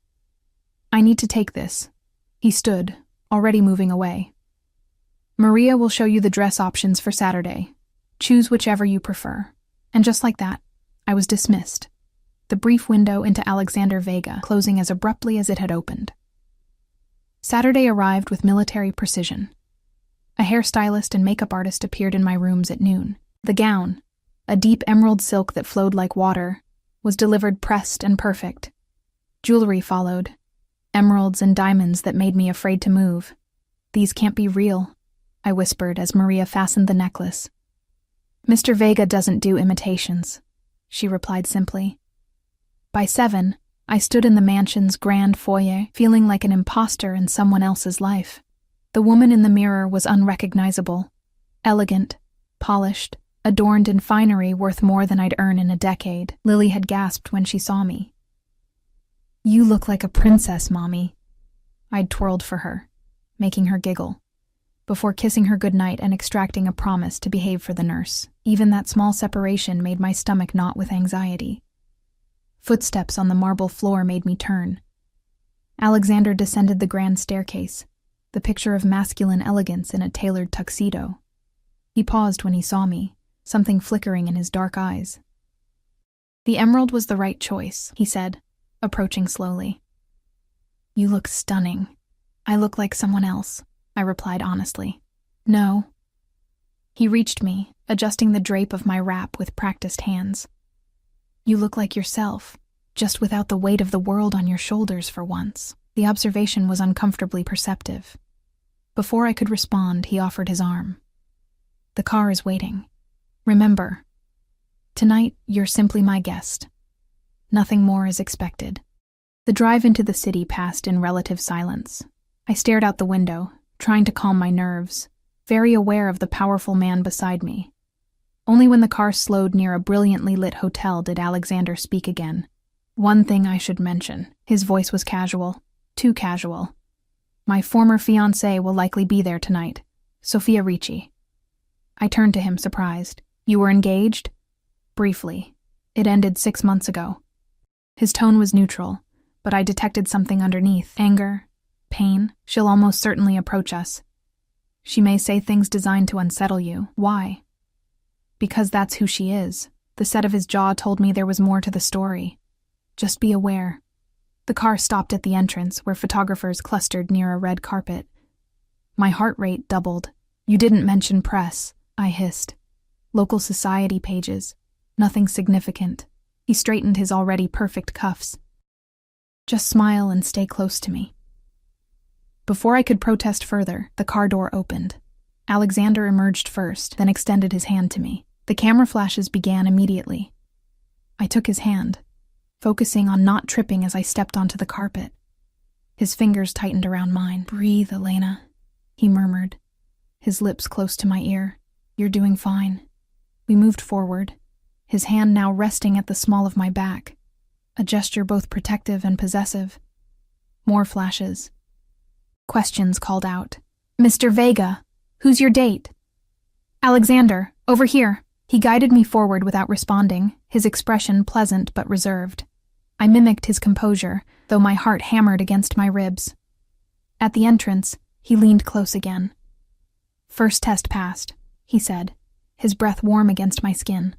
I need to take this. He stood, already moving away. Maria will show you the dress options for Saturday. Choose whichever you prefer. And just like that, I was dismissed. The brief window into Alexander Vega closing as abruptly as it had opened. Saturday arrived with military precision. A hairstylist and makeup artist appeared in my rooms at noon. The gown, a deep emerald silk that flowed like water, was delivered pressed and perfect. Jewelry followed, emeralds and diamonds that made me afraid to move. These can't be real, I whispered as Maria fastened the necklace. Mr. Vega doesn't do imitations, she replied simply. By 7, I stood in the mansion's grand foyer, feeling like an imposter in someone else's life. The woman in the mirror was unrecognizable, elegant, polished, adorned in finery worth more than I'd earn in a decade. Lily had gasped when she saw me. You look like a princess, Mommy. I'd twirled for her, making her giggle, before kissing her goodnight and extracting a promise to behave for the nurse. Even that small separation made my stomach knot with anxiety. Footsteps on the marble floor made me turn. Alexander descended the grand staircase, the picture of masculine elegance in a tailored tuxedo. He paused when he saw me, something flickering in his dark eyes. The emerald was the right choice, he said, approaching slowly. You look stunning. I look like someone else, I replied honestly. No. He reached me, adjusting the drape of my wrap with practiced hands. You look like yourself, just without the weight of the world on your shoulders for once. The observation was uncomfortably perceptive. Before I could respond, he offered his arm. The car is waiting. Remember, tonight you're simply my guest. Nothing more is expected. The drive into the city passed in relative silence. I stared out the window, trying to calm my nerves, very aware of the powerful man beside me. Only when the car slowed near a brilliantly lit hotel did Alexander speak again. One thing I should mention. His voice was casual, too casual. My former fiancée will likely be there tonight, Sophia Ricci. I turned to him, surprised. You were engaged? Briefly. It ended 6 months ago. His tone was neutral, but I detected something underneath. Anger, pain. She'll almost certainly approach us. She may say things designed to unsettle you. Why? Because that's who she is. The set of his jaw told me there was more to the story. Just be aware. The car stopped at the entrance, where photographers clustered near a red carpet. My heart rate doubled. You didn't mention press, I hissed. Local society pages. Nothing significant. He straightened his already perfect cuffs. Just smile and stay close to me. Before I could protest further, the car door opened. Alexander emerged first, then extended his hand to me. The camera flashes began immediately. I took his hand, focusing on not tripping as I stepped onto the carpet. His fingers tightened around mine. Breathe, Elena, he murmured, his lips close to my ear. You're doing fine. We moved forward, his hand now resting at the small of my back, a gesture both protective and possessive. More flashes. Questions called out. Mr. Vega, who's your date? Alexander, over here. He guided me forward without responding, his expression pleasant but reserved. I mimicked his composure, though my heart hammered against my ribs. At the entrance, he leaned close again. First test passed, he said, his breath warm against my skin.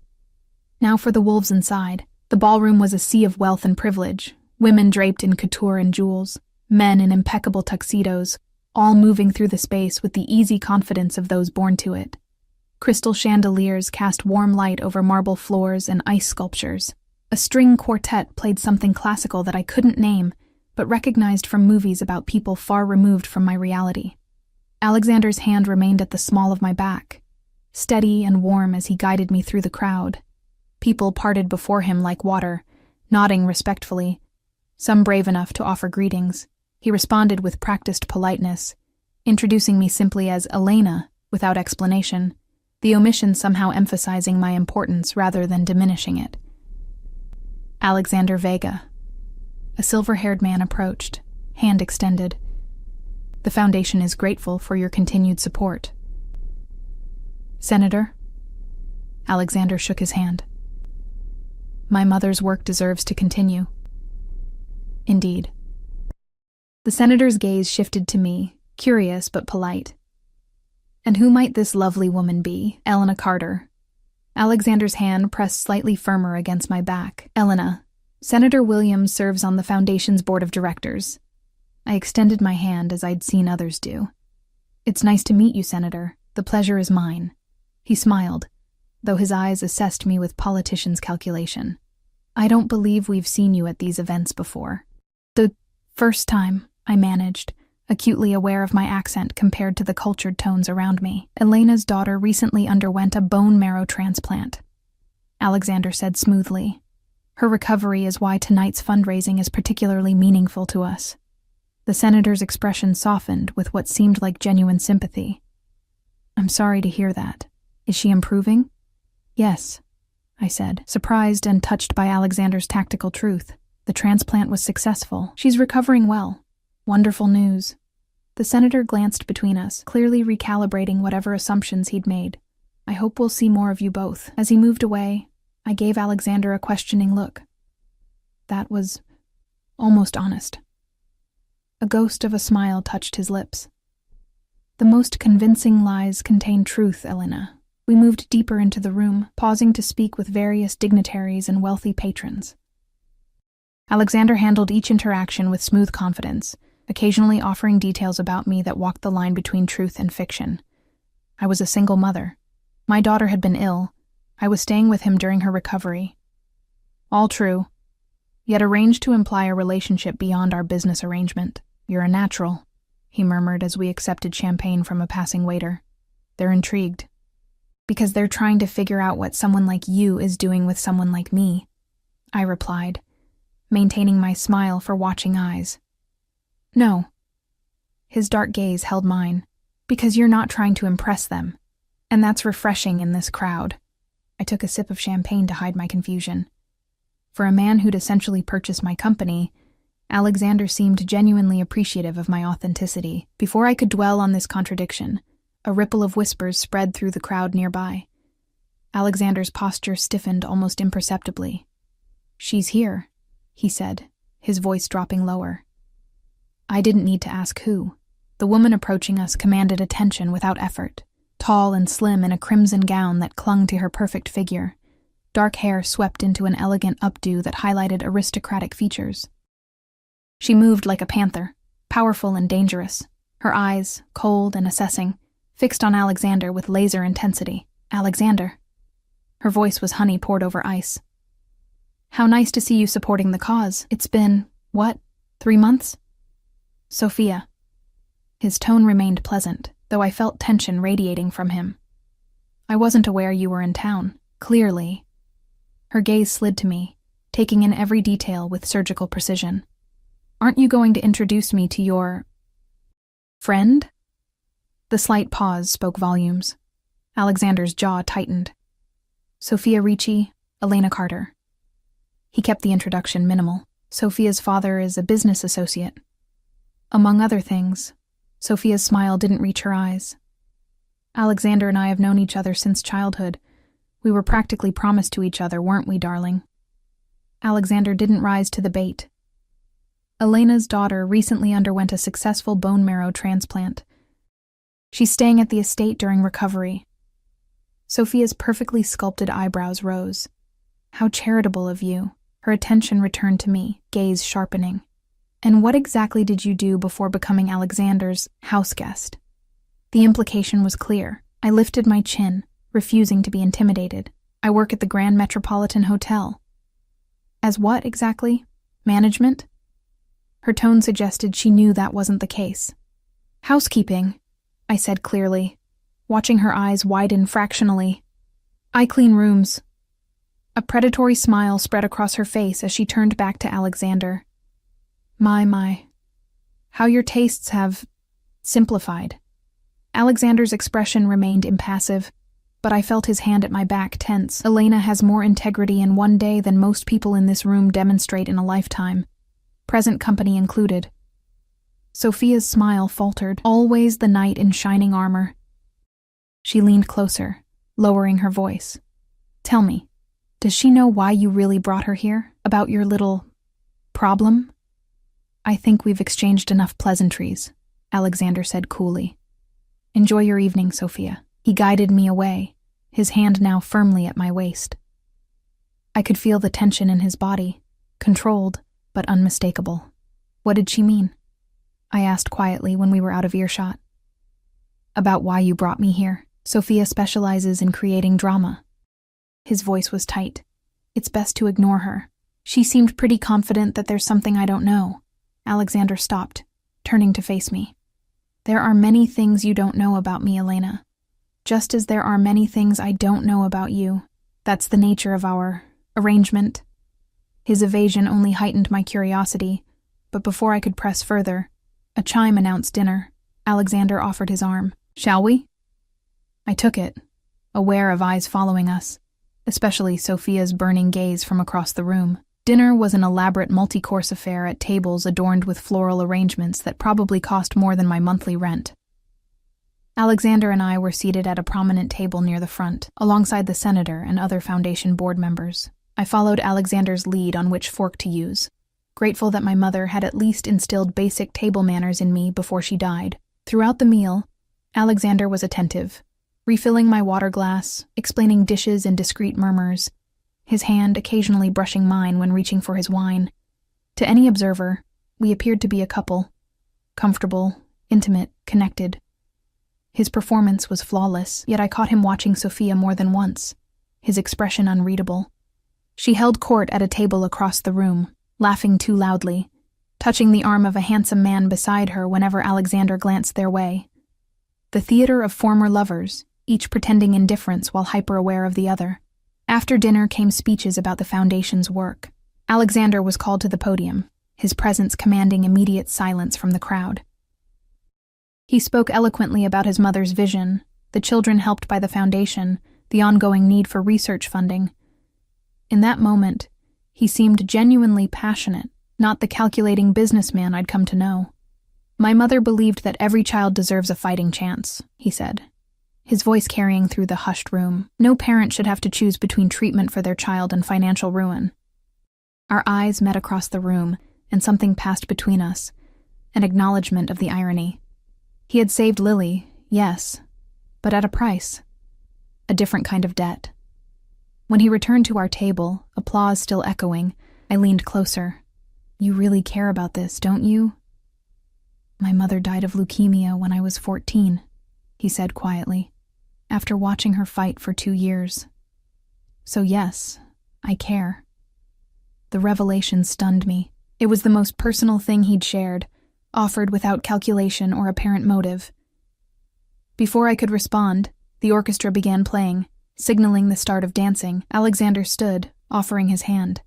Now for the wolves inside. The ballroom was a sea of wealth and privilege, women draped in couture and jewels, men in impeccable tuxedos, all moving through the space with the easy confidence of those born to it. Crystal chandeliers cast warm light over marble floors and ice sculptures. A string quartet played something classical that I couldn't name, but recognized from movies about people far removed from my reality. Alexander's hand remained at the small of my back, steady and warm as he guided me through the crowd. People parted before him like water, nodding respectfully, some brave enough to offer greetings. He responded with practiced politeness, introducing me simply as Elena, without explanation, the omission somehow emphasizing my importance rather than diminishing it. Alexander Vega. A silver-haired man approached, hand extended. The Foundation is grateful for your continued support. Senator? Alexander shook his hand. My mother's work deserves to continue. Indeed. The senator's gaze shifted to me, curious but polite. And who might this lovely woman be? Elena Carter. Alexander's hand pressed slightly firmer against my back. Elena. Senator Williams serves on the Foundation's board of directors. I extended my hand as I'd seen others do. It's nice to meet you, Senator. The pleasure is mine. He smiled, though his eyes assessed me with politician's calculation. I don't believe we've seen you at these events before. The first time, I managed, acutely aware of my accent compared to the cultured tones around me. Elena's daughter recently underwent a bone marrow transplant, Alexander said smoothly. Her recovery is why tonight's fundraising is particularly meaningful to us. The senator's expression softened with what seemed like genuine sympathy. I'm sorry to hear that. Is she improving? Yes, I said, surprised and touched by Alexander's tactical truth. The transplant was successful. She's recovering well. Wonderful news. The senator glanced between us, clearly recalibrating whatever assumptions he'd made. I hope we'll see more of you both. As he moved away, I gave Alexander a questioning look. That was almost honest. A ghost of a smile touched his lips. The most convincing lies contain truth, Elena. We moved deeper into the room, pausing to speak with various dignitaries and wealthy patrons. Alexander handled each interaction with smooth confidence, occasionally offering details about me that walked the line between truth and fiction. I was a single mother. My daughter had been ill. I was staying with him during her recovery. All true, yet arranged to imply a relationship beyond our business arrangement. You're a natural, he murmured as we accepted champagne from a passing waiter. They're intrigued. Because they're trying to figure out what someone like you is doing with someone like me, I replied, maintaining my smile for watching eyes. No. His dark gaze held mine. Because you're not trying to impress them. And that's refreshing in this crowd. I took a sip of champagne to hide my confusion. For a man who'd essentially purchased my company, Alexander seemed genuinely appreciative of my authenticity. Before I could dwell on this contradiction, a ripple of whispers spread through the crowd nearby. Alexander's posture stiffened almost imperceptibly. She's here, he said, his voice dropping lower. I didn't need to ask who. The woman approaching us commanded attention without effort, tall and slim in a crimson gown that clung to her perfect figure. Dark hair swept into an elegant updo that highlighted aristocratic features. She moved like a panther, powerful and dangerous, her eyes, cold and assessing, fixed on Alexander with laser intensity. Alexander. Her voice was honey poured over ice. How nice to see you supporting the cause. It's been, 3 months? Sophia. His tone remained pleasant, though I felt tension radiating from him. I wasn't aware you were in town, clearly. Her gaze slid to me, taking in every detail with surgical precision. Aren't you going to introduce me to your friend? The slight pause spoke volumes. Alexander's jaw tightened. Sophia Ricci, Elena Carter. He kept the introduction minimal. Sophia's father is a business associate. Among other things, Sophia's smile didn't reach her eyes. Alexander and I have known each other since childhood. We were practically promised to each other, weren't we, darling? Alexander didn't rise to the bait. Elena's daughter recently underwent a successful bone marrow transplant. She's staying at the estate during recovery. Sophia's perfectly sculpted eyebrows rose. How charitable of you. Her attention returned to me, gaze sharpening. And what exactly did you do before becoming Alexander's house guest? The implication was clear. I lifted my chin, refusing to be intimidated. I work at the Grand Metropolitan Hotel. As what exactly? Management? Her tone suggested she knew that wasn't the case. Housekeeping, I said clearly, watching her eyes widen fractionally. I clean rooms. A predatory smile spread across her face as she turned back to Alexander. My. How your tastes have simplified. Alexander's expression remained impassive, but I felt his hand at my back tense. Elena has more integrity in one day than most people in this room demonstrate in a lifetime, present company included. Sophia's smile faltered, always the knight in shining armor. She leaned closer, lowering her voice. Tell me, does she know why you really brought her here? About your little problem? I think we've exchanged enough pleasantries, Alexander said coolly. Enjoy your evening, Sophia. He guided me away, his hand now firmly at my waist. I could feel the tension in his body, controlled but unmistakable. What did she mean? I asked quietly when we were out of earshot. About why you brought me here. Sophia specializes in creating drama. His voice was tight. It's best to ignore her. She seemed pretty confident that there's something I don't know. Alexander stopped, turning to face me. There are many things you don't know about me, Elena. Just as there are many things I don't know about you. That's the nature of our arrangement. His evasion only heightened my curiosity, but before I could press further, a chime announced dinner. Alexander offered his arm. Shall we? I took it, aware of eyes following us, especially Sophia's burning gaze from across the room. Dinner was an elaborate multi-course affair at tables adorned with floral arrangements that probably cost more than my monthly rent. Alexander and I were seated at a prominent table near the front, alongside the senator and other Foundation board members. I followed Alexander's lead on which fork to use, grateful that my mother had at least instilled basic table manners in me before she died. Throughout the meal, Alexander was attentive, refilling my water glass, explaining dishes in discreet murmurs, his hand occasionally brushing mine when reaching for his wine. To any observer, we appeared to be a couple, comfortable, intimate, connected. His performance was flawless, yet I caught him watching Sophia more than once, his expression unreadable. She held court at a table across the room, laughing too loudly, touching the arm of a handsome man beside her whenever Alexander glanced their way. The theater of former lovers, each pretending indifference while hyper-aware of the other. After dinner came speeches about the Foundation's work. Alexander was called to the podium, his presence commanding immediate silence from the crowd. He spoke eloquently about his mother's vision, the children helped by the Foundation, the ongoing need for research funding. In that moment, he seemed genuinely passionate, not the calculating businessman I'd come to know. My mother believed that every child deserves a fighting chance, he said, his voice carrying through the hushed room. No parent should have to choose between treatment for their child and financial ruin. Our eyes met across the room, and something passed between us, an acknowledgement of the irony. He had saved Lily, yes, but at a price. A different kind of debt. When he returned to our table, applause still echoing, I leaned closer. You really care about this, don't you? My mother died of leukemia when I was 14, he said quietly, after watching her fight for 2 years. So yes, I care. The revelation stunned me. It was the most personal thing he'd shared, offered without calculation or apparent motive. Before I could respond, the orchestra began playing, signaling the start of dancing. Alexander stood, offering his hand.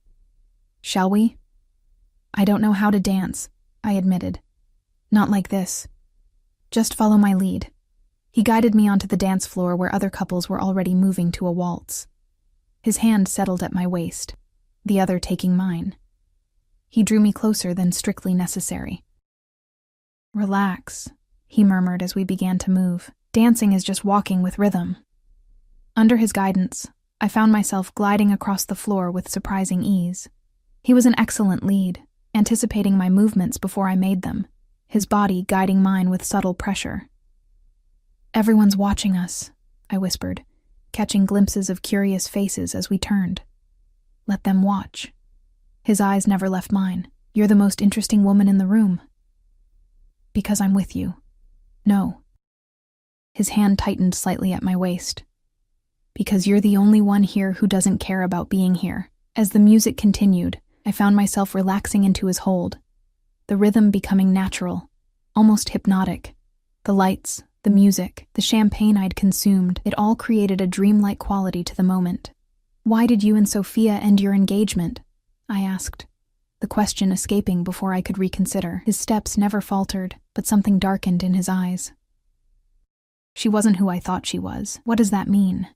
Shall we? I don't know how to dance, I admitted. Not like this. Just follow my lead. He guided me onto the dance floor where other couples were already moving to a waltz. His hand settled at my waist, the other taking mine. He drew me closer than strictly necessary. Relax, he murmured as we began to move. Dancing is just walking with rhythm. Under his guidance, I found myself gliding across the floor with surprising ease. He was an excellent lead, anticipating my movements before I made them, his body guiding mine with subtle pressure. "Everyone's watching us," I whispered, catching glimpses of curious faces as we turned. "Let them watch." His eyes never left mine. "You're the most interesting woman in the room." "Because I'm with you." "No." His hand tightened slightly at my waist. "Because you're the only one here who doesn't care about being here." As the music continued, I found myself relaxing into his hold, the rhythm becoming natural, almost hypnotic. The lights, the music, the champagne I'd consumed, it all created a dreamlike quality to the moment. "Why did you and Sophia end your engagement?" I asked, the question escaping before I could reconsider. His steps never faltered, but something darkened in his eyes. "She wasn't who I thought she was." "What does that mean?"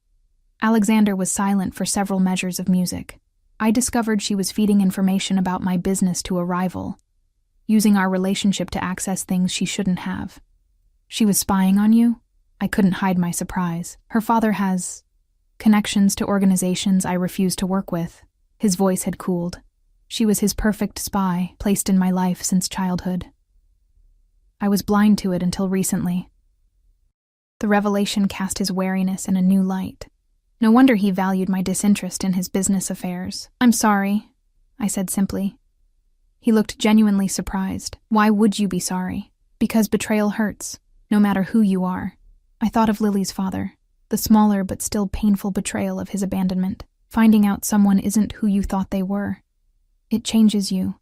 Alexander was silent for several measures of music. I discovered she was feeding information about my business to a rival, using our relationship to access things she shouldn't have. "She was spying on you?" I couldn't hide my surprise. "Her father has connections to organizations I refuse to work with." His voice had cooled. "She was his perfect spy, placed in my life since childhood. I was blind to it until recently." The revelation cast his wariness in a new light. No wonder he valued my disinterest in his business affairs. "I'm sorry," I said simply. He looked genuinely surprised. "Why would you be sorry?" "Because betrayal hurts, no matter who you are." I thought of Lily's father, the smaller but still painful betrayal of his abandonment. Finding out someone isn't who you thought they were. It changes you.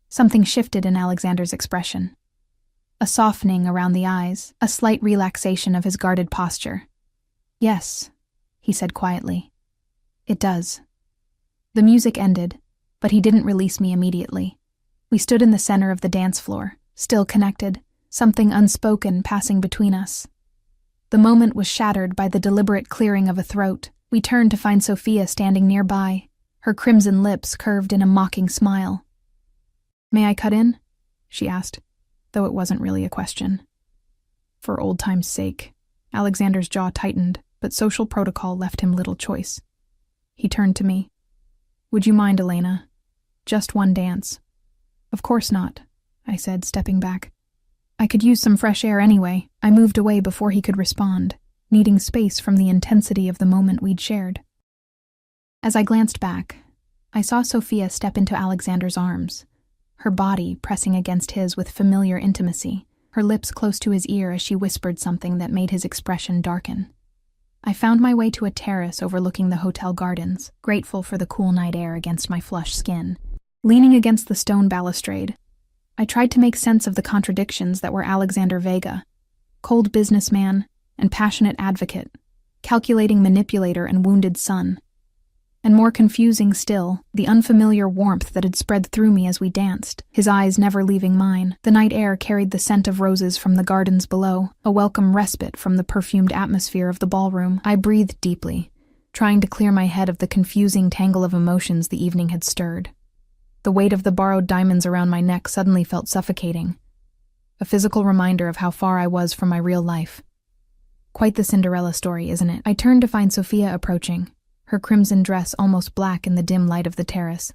Something shifted in Alexander's expression. A softening around the eyes, a slight relaxation of his guarded posture. "Yes," he said quietly. "It does." The music ended, but he didn't release me immediately. We stood in the center of the dance floor, still connected, something unspoken passing between us. The moment was shattered by the deliberate clearing of a throat. We turned to find Sophia standing nearby, her crimson lips curved in a mocking smile. "May I cut in?" she asked, though it wasn't really a question. For old time's sake. Alexander's jaw tightened, but social protocol left him little choice. He turned to me. "Would you mind, Elena? Just one dance." "Of course not," I said, stepping back. I could use some fresh air anyway. I moved away before he could respond, needing space from the intensity of the moment we'd shared. As I glanced back, I saw Sophia step into Alexander's arms, her body pressing against his with familiar intimacy, her lips close to his ear as she whispered something that made his expression darken. I found my way to a terrace overlooking the hotel gardens, grateful for the cool night air against my flushed skin. Leaning against the stone balustrade, I tried to make sense of the contradictions that were Alexander Vega, cold businessman and passionate advocate, calculating manipulator and wounded son. And more confusing still, the unfamiliar warmth that had spread through me as we danced, his eyes never leaving mine. The night air carried the scent of roses from the gardens below, a welcome respite from the perfumed atmosphere of the ballroom. I breathed deeply, trying to clear my head of the confusing tangle of emotions the evening had stirred. The weight of the borrowed diamonds around my neck suddenly felt suffocating, a physical reminder of how far I was from my real life. Quite the Cinderella story, isn't it? I turned to find Sophia approaching, her crimson dress almost black in the dim light of the terrace.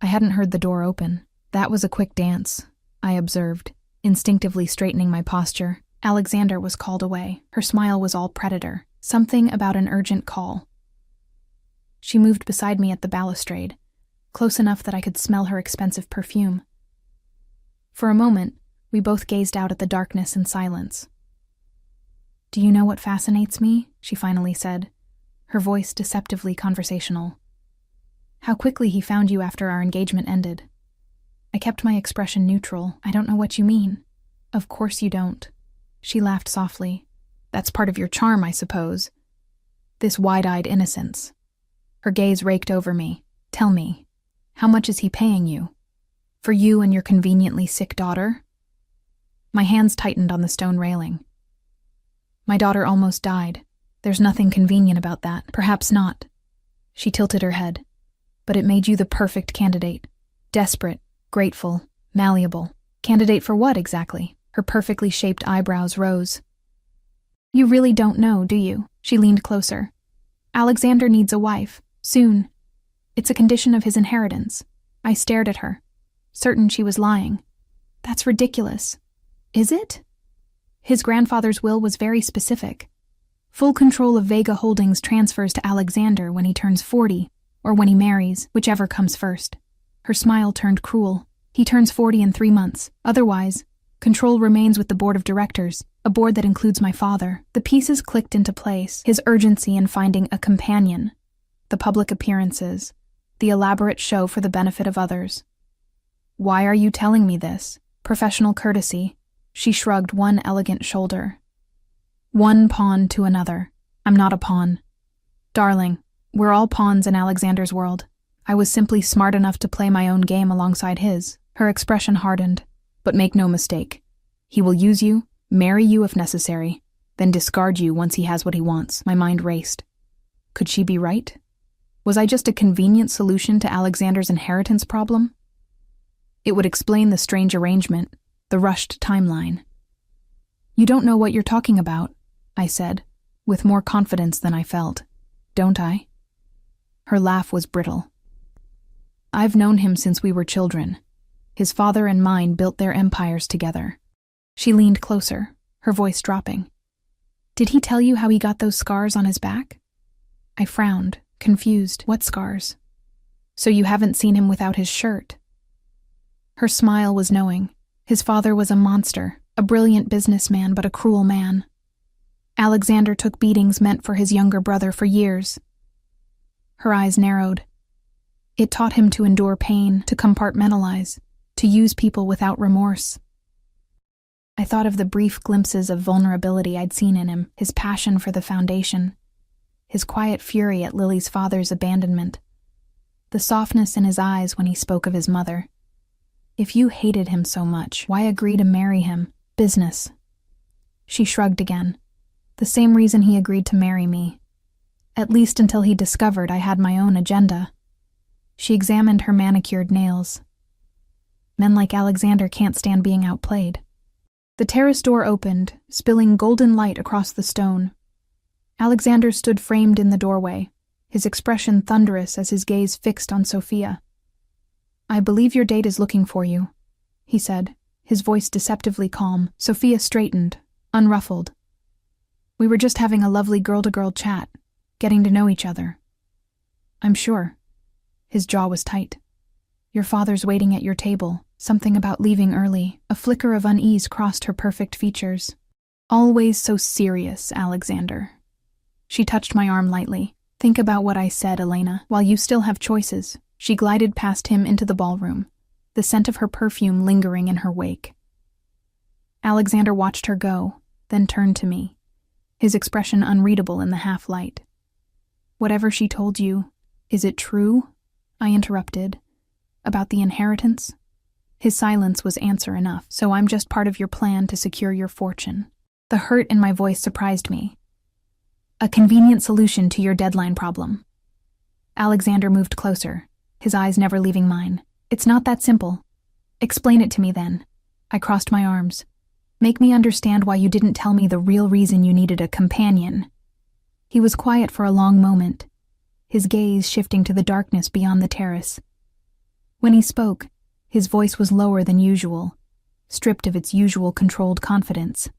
I hadn't heard the door open. "That was a quick dance," I observed, instinctively straightening my posture. Alexander was called away. Her smile was all predator, something about an urgent call. She moved beside me at the balustrade, close enough that I could smell her expensive perfume. For a moment, we both gazed out at the darkness in silence. "Do you know what fascinates me?" she finally said, her voice deceptively conversational. "How quickly he found you after our engagement ended." I kept my expression neutral. "I don't know what you mean." "Of course you don't." She laughed softly. "That's part of your charm, I suppose. This wide-eyed innocence." Her gaze raked over me. "Tell me, how much is he paying you? For you and your conveniently sick daughter?" My hands tightened on the stone railing. "My daughter almost died. There's nothing convenient about that." "Perhaps not." She tilted her head. "But it made you the perfect candidate. Desperate, grateful, malleable." "Candidate for what, exactly?" Her perfectly shaped eyebrows rose. You really don't know, do you? She leaned closer. Alexander needs a wife. Soon. It's a condition of his inheritance. I stared at her, certain she was lying. That's ridiculous. Is it? His grandfather's will was very specific. Full control of Vega Holdings transfers to Alexander when he turns 40, or when he marries, whichever comes first. Her smile turned cruel. He turns 40 in 3 months. Otherwise, control remains with the board of directors, a board that includes my father. The pieces clicked into place, his urgency in finding a companion, the public appearances, the elaborate show for the benefit of others. Why are you telling me this? Professional courtesy. She shrugged one elegant shoulder. One pawn to another. I'm not a pawn. Darling, we're all pawns in Alexander's world. I was simply smart enough to play my own game alongside his. Her expression hardened. But make no mistake. He will use you, marry you if necessary, then discard you once he has what he wants. My mind raced. Could she be right? Was I just a convenient solution to Alexander's inheritance problem? It would explain the strange arrangement, the rushed timeline. You don't know what you're talking about, I said, with more confidence than I felt. Don't I? Her laugh was brittle. I've known him since we were children. His father and mine built their empires together. She leaned closer, her voice dropping. Did he tell you how he got those scars on his back? I frowned, confused. What scars? So you haven't seen him without his shirt? Her smile was knowing. His father was a monster, a brilliant businessman, but a cruel man. Alexander took beatings meant for his younger brother for years. Her eyes narrowed. It taught him to endure pain, to compartmentalize, to use people without remorse. I thought of the brief glimpses of vulnerability I'd seen in him, his passion for the foundation, his quiet fury at Lily's father's abandonment, the softness in his eyes when he spoke of his mother. If you hated him so much, why agree to marry him? Business. She shrugged again. The same reason he agreed to marry me. At least until he discovered I had my own agenda. She examined her manicured nails. Men like Alexander can't stand being outplayed. The terrace door opened, spilling golden light across the stone. Alexander stood framed in the doorway, his expression thunderous as his gaze fixed on Sophia. I believe your date is looking for you, he said, his voice deceptively calm. Sophia straightened, unruffled. We were just having a lovely girl-to-girl chat, getting to know each other. I'm sure. His jaw was tight. Your father's waiting at your table. Something about leaving early. A flicker of unease crossed her perfect features. Always so serious, Alexander. She touched my arm lightly. Think about what I said, Elena. While you still have choices. She glided past him into the ballroom, the scent of her perfume lingering in her wake. Alexander watched her go, then turned to me, his expression unreadable in the half-light. Whatever she told you, is it true? I interrupted. About the inheritance? His silence was answer enough. So I'm just part of your plan to secure your fortune. The hurt in my voice surprised me. A convenient solution to your deadline problem. Alexander moved closer, his eyes never leaving mine. It's not that simple. Explain it to me then. I crossed my arms. Make me understand why you didn't tell me the real reason you needed a companion. He was quiet for a long moment, his gaze shifting to the darkness beyond the terrace. When he spoke, his voice was lower than usual, stripped of its usual controlled confidence.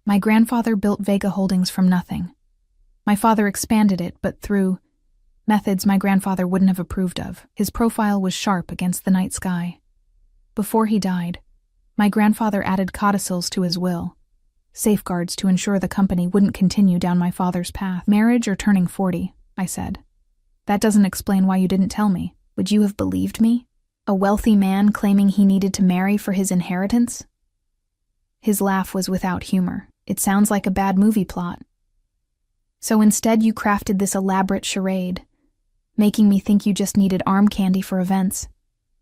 My grandfather built Vega Holdings from nothing. My father expanded it, but through methods my grandfather wouldn't have approved of. His profile was sharp against the night sky. Before he died, my grandfather added codicils to his will, safeguards to ensure the company wouldn't continue down my father's path. Marriage or turning 40, I said. That doesn't explain why you didn't tell me. Would you have believed me? A wealthy man claiming he needed to marry for his inheritance? His laugh was without humor. It sounds like a bad movie plot. So instead you crafted this elaborate charade, making me think you just needed arm candy for events.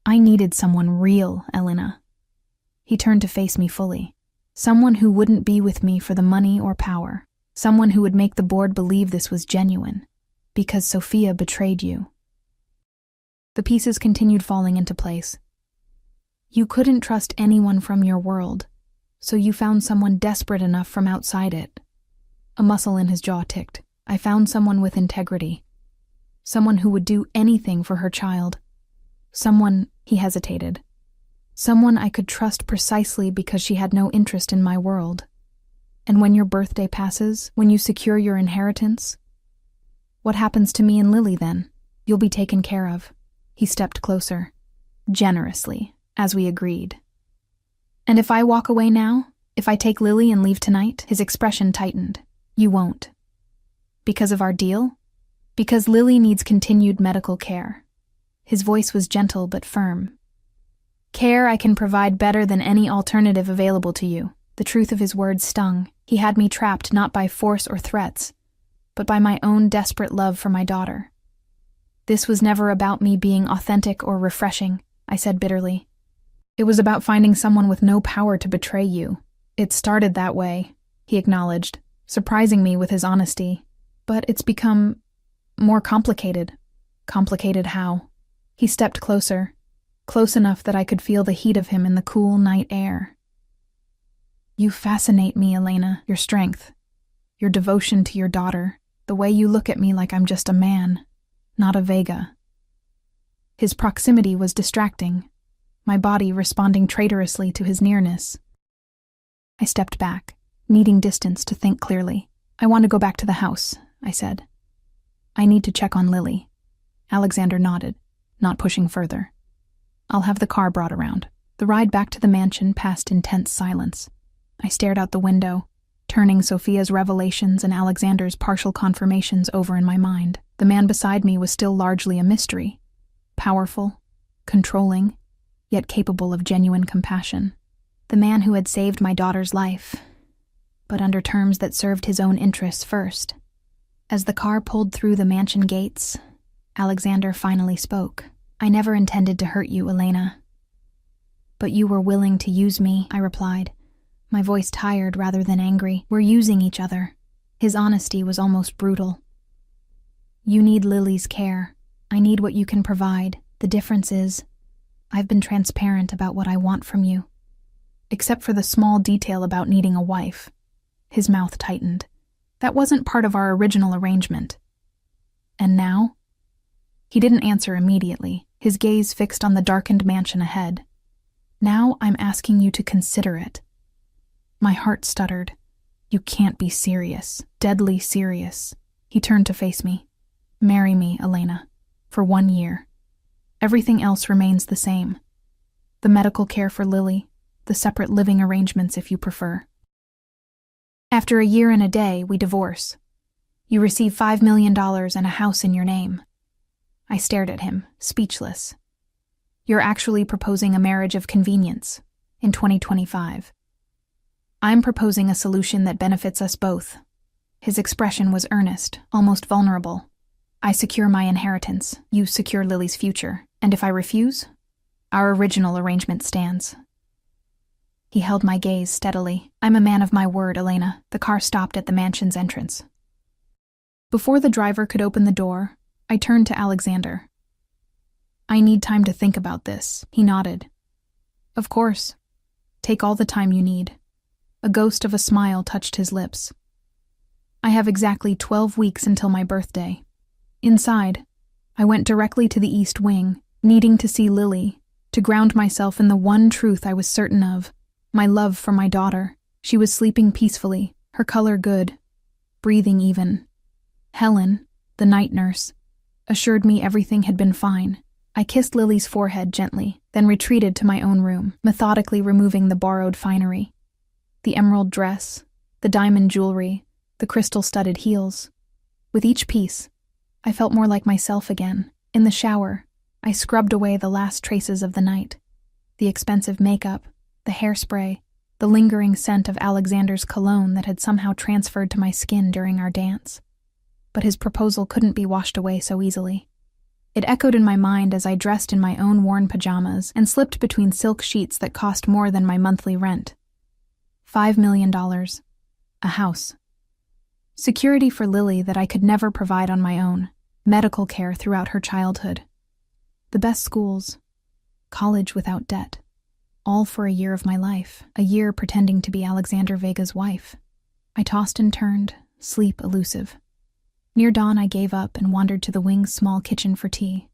I needed someone real, Elena. He turned to face me fully. Someone who wouldn't be with me for the money or power. Someone who would make the board believe this was genuine. Because Sophia betrayed you. The pieces continued falling into place. You couldn't trust anyone from your world. So you found someone desperate enough from outside it. A muscle in his jaw ticked. I found someone with integrity. Someone who would do anything for her child. Someone, he hesitated. Someone I could trust precisely because she had no interest in my world. And when your birthday passes, when you secure your inheritance, what happens to me and Lily then? You'll be taken care of. He stepped closer, generously, as we agreed. And if I walk away now, if I take Lily and leave tonight, his expression tightened. You won't. Because of our deal? Because Lily needs continued medical care. His voice was gentle but firm. Care I can provide better than any alternative available to you. The truth of his words stung. He had me trapped not by force or threats, but by my own desperate love for my daughter. This was never about me being authentic or refreshing, I said bitterly. It was about finding someone with no power to betray you. It started that way, he acknowledged, surprising me with his honesty. But it's become more complicated. Complicated how? He stepped closer, close enough that I could feel the heat of him in the cool night air. You fascinate me, Elena, your strength, your devotion to your daughter, the way you look at me like I'm just a man, not a Vega. His proximity was distracting, my body responding traitorously to his nearness. I stepped back, needing distance to think clearly. I want to go back to the house, I said. I need to check on Lily. Alexander nodded, not pushing further. I'll have the car brought around. The ride back to the mansion passed in tense silence. I stared out the window, turning Sophia's revelations and Alexander's partial confirmations over in my mind. The man beside me was still largely a mystery. Powerful, controlling, yet capable of genuine compassion. The man who had saved my daughter's life, but under terms that served his own interests first. As the car pulled through the mansion gates, Alexander finally spoke. I never intended to hurt you, Elena. But you were willing to use me, I replied, my voice tired rather than angry. We're using each other. His honesty was almost brutal. You need Lily's care. I need what you can provide. The difference is, I've been transparent about what I want from you. Except for the small detail about needing a wife. His mouth tightened. That wasn't part of our original arrangement. And now? He didn't answer immediately, his gaze fixed on the darkened mansion ahead. Now I'm asking you to consider it. My heart stuttered. You can't be serious. Deadly serious. He turned to face me. Marry me, Elena. For 1 year. Everything else remains the same. The medical care for Lily, the separate living arrangements if you prefer. After 1 year and a day, we divorce. You receive $5 million and a house in your name. I stared at him, speechless. You're actually proposing a marriage of convenience in 2025. I'm proposing a solution that benefits us both. His expression was earnest, almost vulnerable. I secure my inheritance, you secure Lily's future, and if I refuse, our original arrangement stands. He held my gaze steadily. I'm a man of my word, Elena. The car stopped at the mansion's entrance. Before the driver could open the door, I turned to Alexander. I need time to think about this, he nodded. Of course. Take all the time you need. A ghost of a smile touched his lips. I have exactly 12 weeks until my birthday. Inside, I went directly to the East Wing, needing to see Lily, to ground myself in the one truth I was certain of, my love for my daughter. She was sleeping peacefully, her color good, breathing even. Helen, the night nurse, assured me everything had been fine. I kissed Lily's forehead gently, then retreated to my own room, methodically removing the borrowed finery. The emerald dress, the diamond jewelry, the crystal-studded heels. With each piece, I felt more like myself again. In the shower, I scrubbed away the last traces of the night. The expensive makeup, the hairspray, the lingering scent of Alexander's cologne that had somehow transferred to my skin during our dance. But his proposal couldn't be washed away so easily. It echoed in my mind as I dressed in my own worn pajamas and slipped between silk sheets that cost more than my monthly rent. $5 million. A house. Security for Lily that I could never provide on my own. Medical care throughout her childhood. The best schools. College without debt. All for a year of my life, a year pretending to be Alexander Vega's wife. I tossed and turned, sleep elusive. Near dawn, I gave up and wandered to the wing's small kitchen for tea.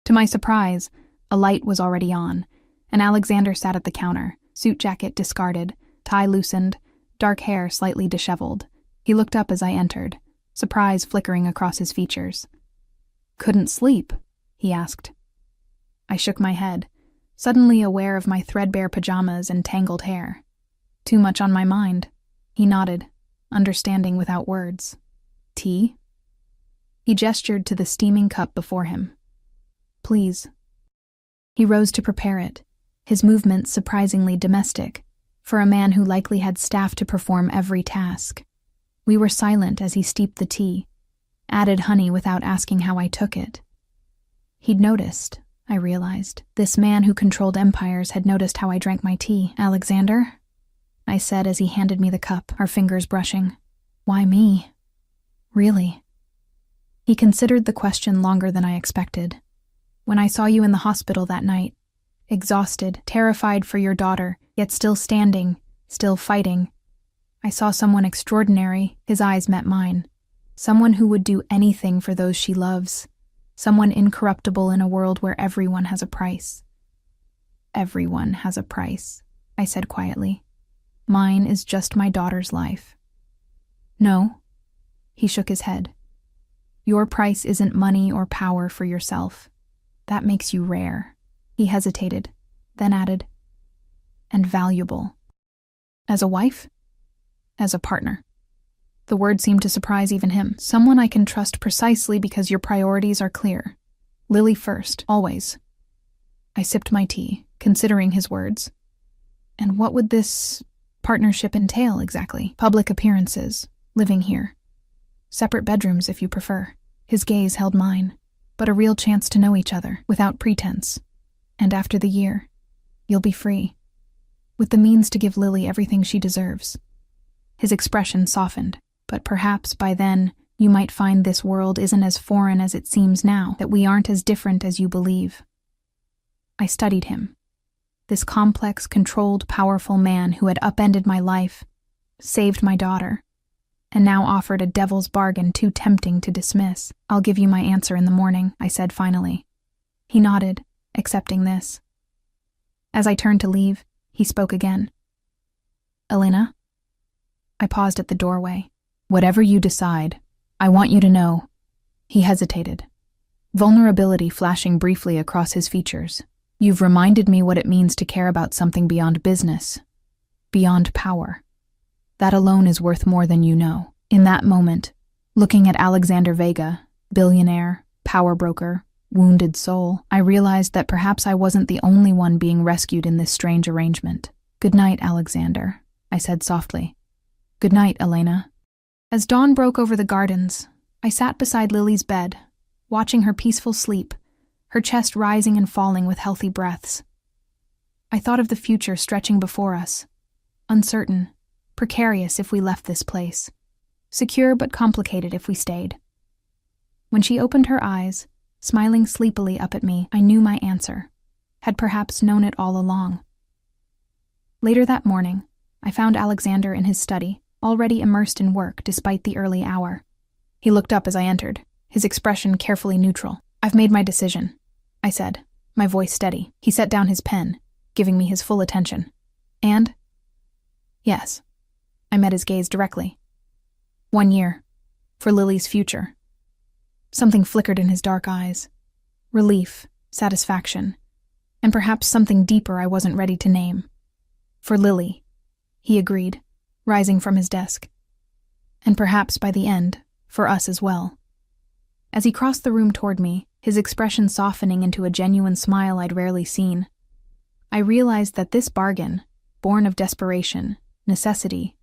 To my surprise, a light was already on, and Alexander sat at the counter, suit jacket discarded, tie loosened, dark hair slightly disheveled. He looked up as I entered, surprise flickering across his features. "Couldn't sleep?" he asked. I shook my head, suddenly aware of my threadbare pajamas and tangled hair. "Too much on my mind." He nodded, understanding without words. "Tea?" He gestured to the steaming cup before him. "Please." He rose to prepare it, his movements surprisingly domestic, for a man who likely had staff to perform every task. We were silent as he steeped the tea, added honey without asking how I took it. He'd noticed, I realized. This man who controlled empires had noticed how I drank my tea. "Alexander?" I said as he handed me the cup, our fingers brushing. "Why me?" "Really?" He considered the question longer than I expected. "When I saw you in the hospital that night, exhausted, terrified for your daughter, yet still standing, still fighting, I saw someone extraordinary." His eyes met mine. "Someone who would do anything for those she loves. Someone incorruptible in a world where everyone has a price." "Everyone has a price," I said quietly. "Mine is just my daughter's life." "No." He shook his head. "Your price isn't money or power for yourself. That makes you rare." He hesitated, then added, "and valuable." "As a wife?" "As a partner." The word seemed to surprise even him. "Someone I can trust precisely because your priorities are clear. Lily first, always." I sipped my tea, considering his words. "And what would this partnership entail exactly?" "Public appearances, living here. Separate bedrooms if you prefer." His gaze held mine, but a real chance to know each other, without pretense. "And after the year, you'll be free, with the means to give Lily everything she deserves." His expression softened. "But perhaps by then, you might find this world isn't as foreign as it seems now, that we aren't as different as you believe." I studied him. This complex, controlled, powerful man who had upended my life, saved my daughter, and now offered a devil's bargain too tempting to dismiss. "I'll give you my answer in the morning," I said finally. He nodded, accepting this. As I turned to leave, he spoke again. "Elena?" I paused at the doorway. "Whatever you decide, I want you to know." He hesitated, vulnerability flashing briefly across his features. "You've reminded me what it means to care about something beyond business, beyond power. That alone is worth more than you know." In that moment, looking at Alexander Vega, billionaire, power broker, wounded soul, I realized that perhaps I wasn't the only one being rescued in this strange arrangement. "Good night, Alexander," I said softly. "Good night, Elena." As dawn broke over the gardens, I sat beside Lily's bed, watching her peaceful sleep, her chest rising and falling with healthy breaths. I thought of the future stretching before us, uncertain, precarious if we left this place, secure but complicated if we stayed. When she opened her eyes, smiling sleepily up at me, I knew my answer, had perhaps known it all along. Later that morning, I found Alexander in his study, already immersed in work despite the early hour. He looked up as I entered, his expression carefully neutral. "I've made my decision," I said, my voice steady. He set down his pen, giving me his full attention. "And?" "Yes." I met his gaze directly. 1 year. For Lily's future." Something flickered in his dark eyes. Relief, satisfaction, and perhaps something deeper I wasn't ready to name. "For Lily," he agreed, rising from his desk. "And perhaps by the end, for us as well." As he crossed the room toward me, his expression softening into a genuine smile I'd rarely seen, I realized that this bargain, born of desperation, necessity,